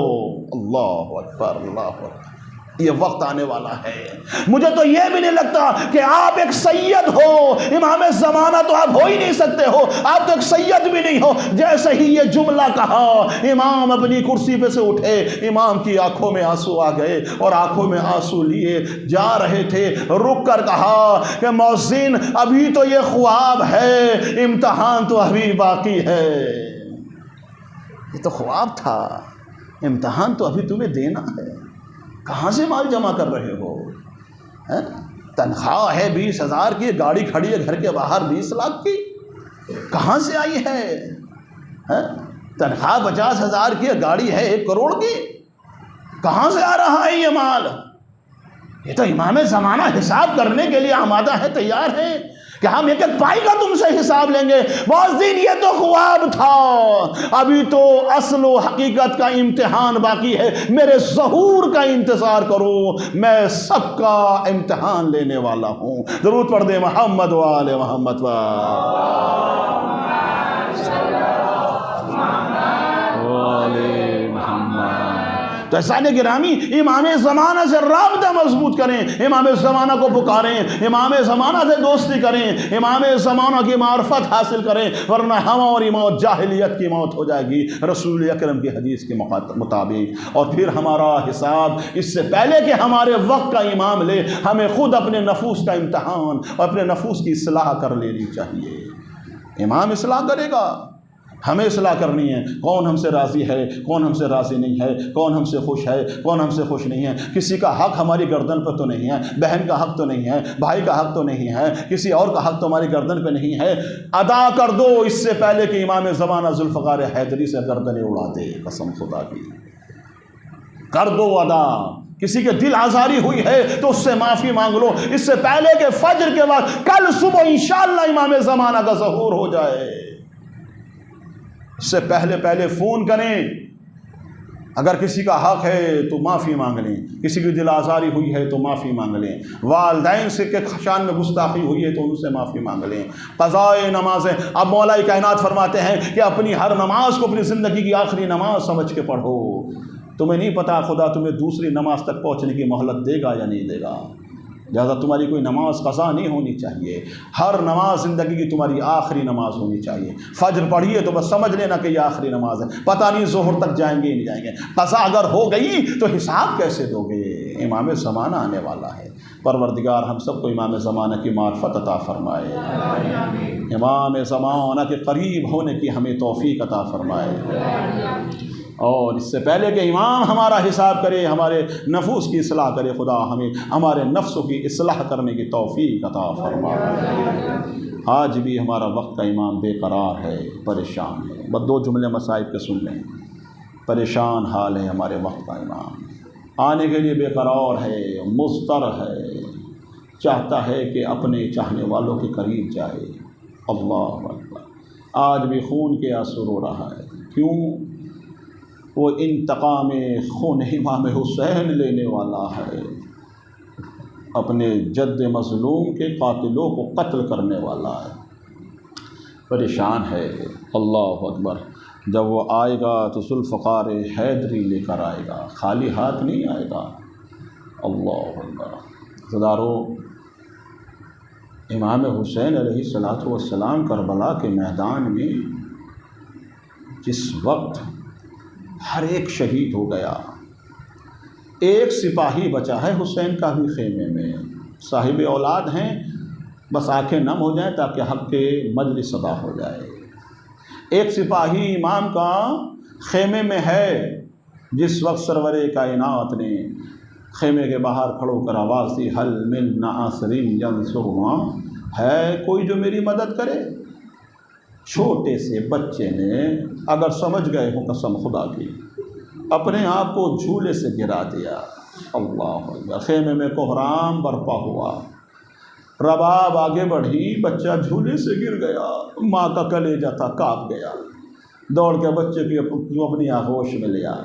اللہ اکبر، اللہ اکبر۔ یہ وقت آنے والا ہے۔ مجھے تو یہ بھی نہیں لگتا کہ آپ ایک سید ہو، امام زمانہ تو آپ ہو ہی نہیں سکتے ہو، آپ تو ایک سید بھی نہیں ہو۔ جیسے ہی یہ جملہ کہا، امام اپنی کرسی پہ سے اٹھے، امام کی آنکھوں میں آنسو آ گئے اور آنکھوں میں آنسو لیے جا رہے تھے۔ رک کر کہا کہ مؤذن ابھی تو یہ خواب ہے، امتحان تو ابھی باقی ہے۔ یہ تو خواب تھا، امتحان تو ابھی تمہیں دینا ہے۔ کہاں سے مال جمع کر رہے ہو؟ تنخواہ ہے 20,000 کی، گاڑی کھڑی ہے گھر کے باہر 20 لاکھ کی، کہاں سے آئی ہے؟ تنخواہ 50,000 کی، گاڑی ہے 1 کروڑ کی، کہاں سے آ رہا ہے یہ مال؟ یہ تو امام زمانہ حساب کرنے کے لیے آمادہ ہے، تیار ہے کہ ہم ایک ایک پائی کا تم سے حساب لیں گے۔ مؤذن یہ تو خواب تھا، ابھی تو اصل و حقیقت کا امتحان باقی ہے۔ میرے ظہور کا انتظار کرو، میں سب کا امتحان لینے والا ہوں۔ درود پڑھ دے محمد و آل محمد و تو احسان گرامی امام زمانہ سے رابطہ مضبوط کریں، امام زمانہ کو پکاریں، امام زمانہ سے دوستی کریں، امام زمانہ کی معرفت حاصل کریں، ورنہ ہماری موت جاہلیت کی موت ہو جائے گی رسول اکرم کی حدیث کے مطابق۔ اور پھر ہمارا حساب اس سے پہلے کہ ہمارے وقت کا امام لے، ہمیں خود اپنے نفوس کا امتحان اور اپنے نفوس کی اصلاح کر لینی چاہیے۔ امام اصلاح کرے گا، ہمیں اصلاح کرنی ہے۔ کون ہم سے راضی ہے، کون ہم سے راضی نہیں ہے، کون ہم سے خوش ہے، کون ہم سے خوش نہیں ہے۔ کسی کا حق ہماری گردن پر تو نہیں ہے، بہن کا حق تو نہیں ہے، بھائی کا حق تو نہیں ہے، کسی اور کا حق تو ہماری گردن پہ نہیں ہے۔ ادا کر دو اس سے پہلے کہ امام زمانہ ذوالفقار حیدری سے گردنیں اڑا دے، قسم خدا کی کر دو ادا۔ کسی کے دل آزاری ہوئی ہے تو اس سے معافی مانگ لو، اس سے پہلے کہ فجر کے بعد کل صبح انشاءاللہ امام زمانہ کا ظہور ہو جائے، اس سے پہلے فون کریں۔ اگر کسی کا حق ہے تو معافی مانگ لیں، کسی کی دل آزاری ہوئی ہے تو معافی مانگ لیں، والدین سے کے شان میں گستاخی ہوئی ہے تو ان سے معافی مانگ لیں۔ قضائے نمازیں، اب مولا کائنات فرماتے ہیں کہ اپنی ہر نماز کو اپنی زندگی کی آخری نماز سمجھ کے پڑھو۔ تمہیں نہیں پتا خدا تمہیں دوسری نماز تک پہنچنے کی مہلت دے گا یا نہیں دے گا، لہٰذا تمہاری کوئی نماز قضا نہیں ہونی چاہیے۔ ہر نماز زندگی کی تمہاری آخری نماز ہونی چاہیے۔ فجر پڑھیے تو بس سمجھ لینا کہ یہ آخری نماز ہے، پتہ نہیں ظہر تک جائیں گے یا نہیں جائیں گے۔ قضا اگر ہو گئی تو حساب کیسے دو گے؟ امام زمانہ آنے والا ہے۔ پروردگار ہم سب کو امام زمانہ کی معرفت عطا فرمائے، امام زمانہ کے قریب ہونے کی ہمیں توفیق عطا فرمائے، اور اس سے پہلے کہ امام ہمارا حساب کرے، ہمارے نفوس کی اصلاح کرے، خدا ہمیں ہمارے نفسوں کی اصلاح کرنے کی توفیق عطا فرمائے۔ آج بھی ہمارا وقت کا امام بے قرار ہے، پریشان ہے۔ بس 2 جملے مصائب کے سن لیں۔ پریشان حال ہے ہمارے وقت کا امام، آنے کے لیے بے قرار ہے، مضطر ہے، چاہتا ہے کہ اپنے چاہنے والوں کے قریب جائے۔ اللہ اکبر، آج بھی خون کے آنسو رو رہا ہے۔ کیوں؟ وہ انتقام خون امام حسین لینے والا ہے، اپنے جد مظلوم کے قاتلوں کو قتل کرنے والا ہے، پریشان ہے۔ اللہ اکبر، جب وہ آئے گا تو ذوالفقار حیدری لے کر آئے گا، خالی ہاتھ نہیں آئے گا۔ اللہ اکبر، صدارو، امام حسین علیہ السلام کربلا کے میدان میں جس وقت ہر ایک شہید ہو گیا، ایک سپاہی بچا ہے حسین کا بھی خیمے میں، صاحب اولاد ہیں، بس آنکھیں نم ہو جائیں تاکہ حق کے مجلس ادا ہو جائے۔ ایک سپاہی امام کا خیمے میں ہے، جس وقت سرور کائنات نے خیمے کے باہر کھڑو کر آواز دی، حل من ناصر ینصرنا، ہے کوئی جو میری مدد کرے؟ چھوٹے سے بچے نے، اگر سمجھ گئے ہوں قسم خدا کی، اپنے آپ کو جھولے سے گرا دیا۔ اللہ اکبر، خیمے میں کوہرام برپا ہوا، رباب آگے بڑھی، بچہ جھولے سے گر گیا، ماں کا کلیجہ تھا کانپ گیا، دوڑ کے بچے کی اپنی آغوش میں لیا۔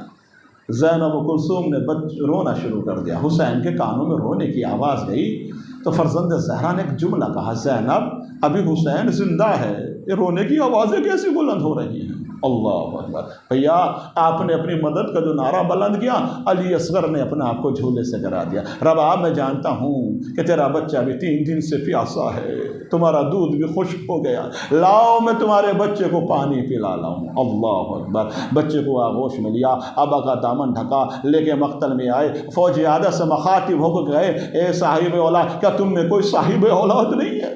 زینب و کلثوم نے رونا شروع کر دیا، حسین کے کانوں میں رونے کی آواز گئی تو فرزند زہرا نے ایک جملہ کہا، زینب ابھی حسین زندہ ہے، یہ رونے کی آوازیں کیسی بلند ہو رہی ہیں؟ اللہ اکبر۔ بھیا آپ نے اپنی مدد کا جو نعرہ بلند کیا، علی اصغر نے اپنے آپ کو جھولے سے کرا دیا۔ رباب میں جانتا ہوں کہ تیرا بچہ بھی 3 دن سے پیاسا ہے، تمہارا دودھ بھی خشک ہو گیا، لاؤ میں تمہارے بچے کو پانی پلا لاؤں۔ اللہ اکبر۔ بچے کو آغوش میں لیا، ابا کا دامن ڈھکا، لے کے مقتل میں آئے، فوج عادت سے مخاطب ہو کے گئے، اے صاحب اولاد، کیا تم میں کوئی صاحب اولاد نہیں ہے؟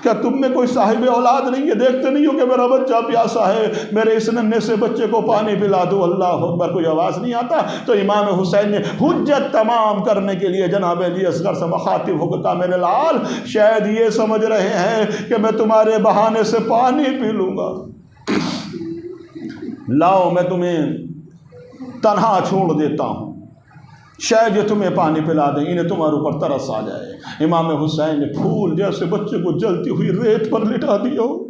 کیا تم میں کوئی صاحب اولاد نہیں ہے؟ دیکھتے نہیں ہو کہ میرا بچہ پیاسا ہے، میرے اس ننھے سے بچے کو پانی پلا دو۔ اللہ اکبر۔ کوئی آواز نہیں آتا؟ تو امام حسین نے حجت تمام کرنے کے لیے جناب علی اصغر سے مخاطب ہو کے کہا، میرے لال شاید یہ سمجھ رہے ہیں کہ میں تمہارے بہانے سے پانی پی لوں گا، لاؤ میں تمہیں تنہا چھوڑ دیتا ہوں، شاید یہ تمہیں پانی پلا دیں، انہیں تمہارے اوپر ترس آ جائے۔ امام حسین نے پھول جیسے بچے کو جلتی ہوئی ریت پر لٹا دیا ہو۔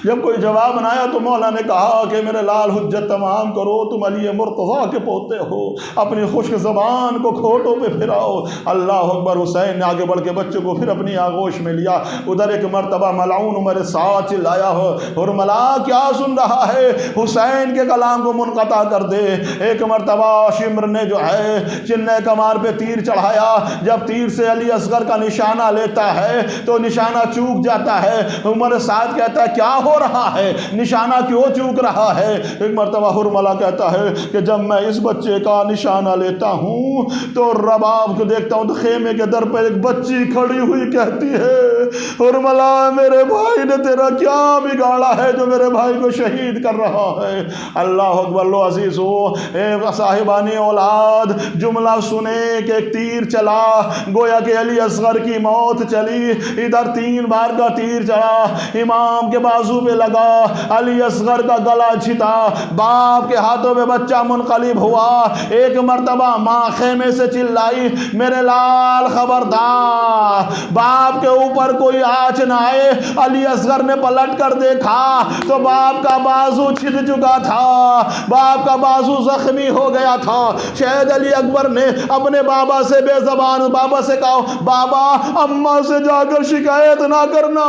جب کوئی جواب نہ آیا تو مولا نے کہا کہ میرے لال حجت تمام کرو، تم علی مرتضیٰ کے پوتے ہو، اپنی خشک زبان کو کھوٹوں پہ پھراؤ۔ اللہ اکبر۔ حسین نے آگے بڑھ کے بچے کو پھر اپنی آغوش میں لیا۔ ادھر ایک مرتبہ ملعون عمر ساتھ چلایا ہو، اور ملا کیا سن رہا ہے، حسین کے کلام کو منقطع کر دے۔ ایک مرتبہ شمر نے جو ہے چنہ کمار پہ تیر چڑھایا، جب تیر سے علی اصغر کا نشانہ لیتا ہے تو نشانہ چوک جاتا ہے۔ عمر ساتھ کہتا ہے کیا ہو رہا ہے، نشانہ کیوں چوک رہا ہے؟ ایک مرتبہ حرملہ کہتا ہے کہ جب میں اس بچے کا نشانہ لیتا ہوں تو رباب کو دیکھتا ہوں تو خیمے کے در پر ایک بچی کھڑی ہوئی کہتی ہے، حرملہ میرے بھائی نے تیرا کیا بگاڑا ہے جو میرے بھائی کو شہید کر رہا ہے؟ اللہ اکبر۔ لو عزیزو، اے صاحبانی اولاد، جملہ سنے کہ ایک تیر چلا، گویا کہ علی اصغر کی موت چلی۔ ادھر 3 بار کا تیر چلا، امام کے بازو پہ لگا، علی اصغر کا گلا چھتا، باپ کے ہاتھوں میں بچہ منقلب ہوا۔ ایک مرتبہ ماں خیمے سے چلائی، میرے لال خبردار، باپ کے اوپر کوئی آنچ نہ آئے۔ علی اصغر نے پلٹ کر دیکھا تو باپ کا بازو چھد چکا تھا، باپ کا بازو زخمی ہو گیا تھا۔ شاید علی اکبر نے اپنے بابا سے بے زبان بابا سے کہا، بابا اماں سے جا کر شکایت نہ کرنا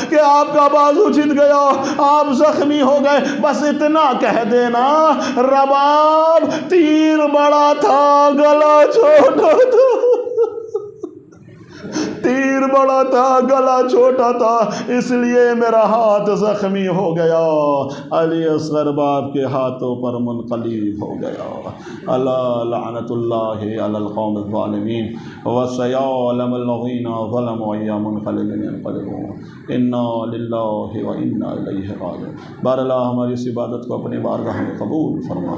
کہ آپ کا بازو چھد گیا، آپ زخمی ہو گئے، بس اتنا کہہ دینا رباب تیر بڑا تھا گلا چھوٹا تھا، تیر بڑا تھا گلا چھوٹا تھا، اس لیے میرا ہاتھ زخمی ہو گیا۔ علی اصغر باپ کے ہاتھوں پر منقلب ہو گیا۔ الا لعنت اللہ علی القوم الظالمین وسیعلم الذین ظلموا ای منقلب ينقلبون انا للہ و انا الیہ راجعون۔ بار اللہ ہماری اس عبادت کو اپنی بارگاہ میں قبول فرما،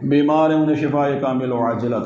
بیمار ہیں انہیں شفاء کامل و عاجلہ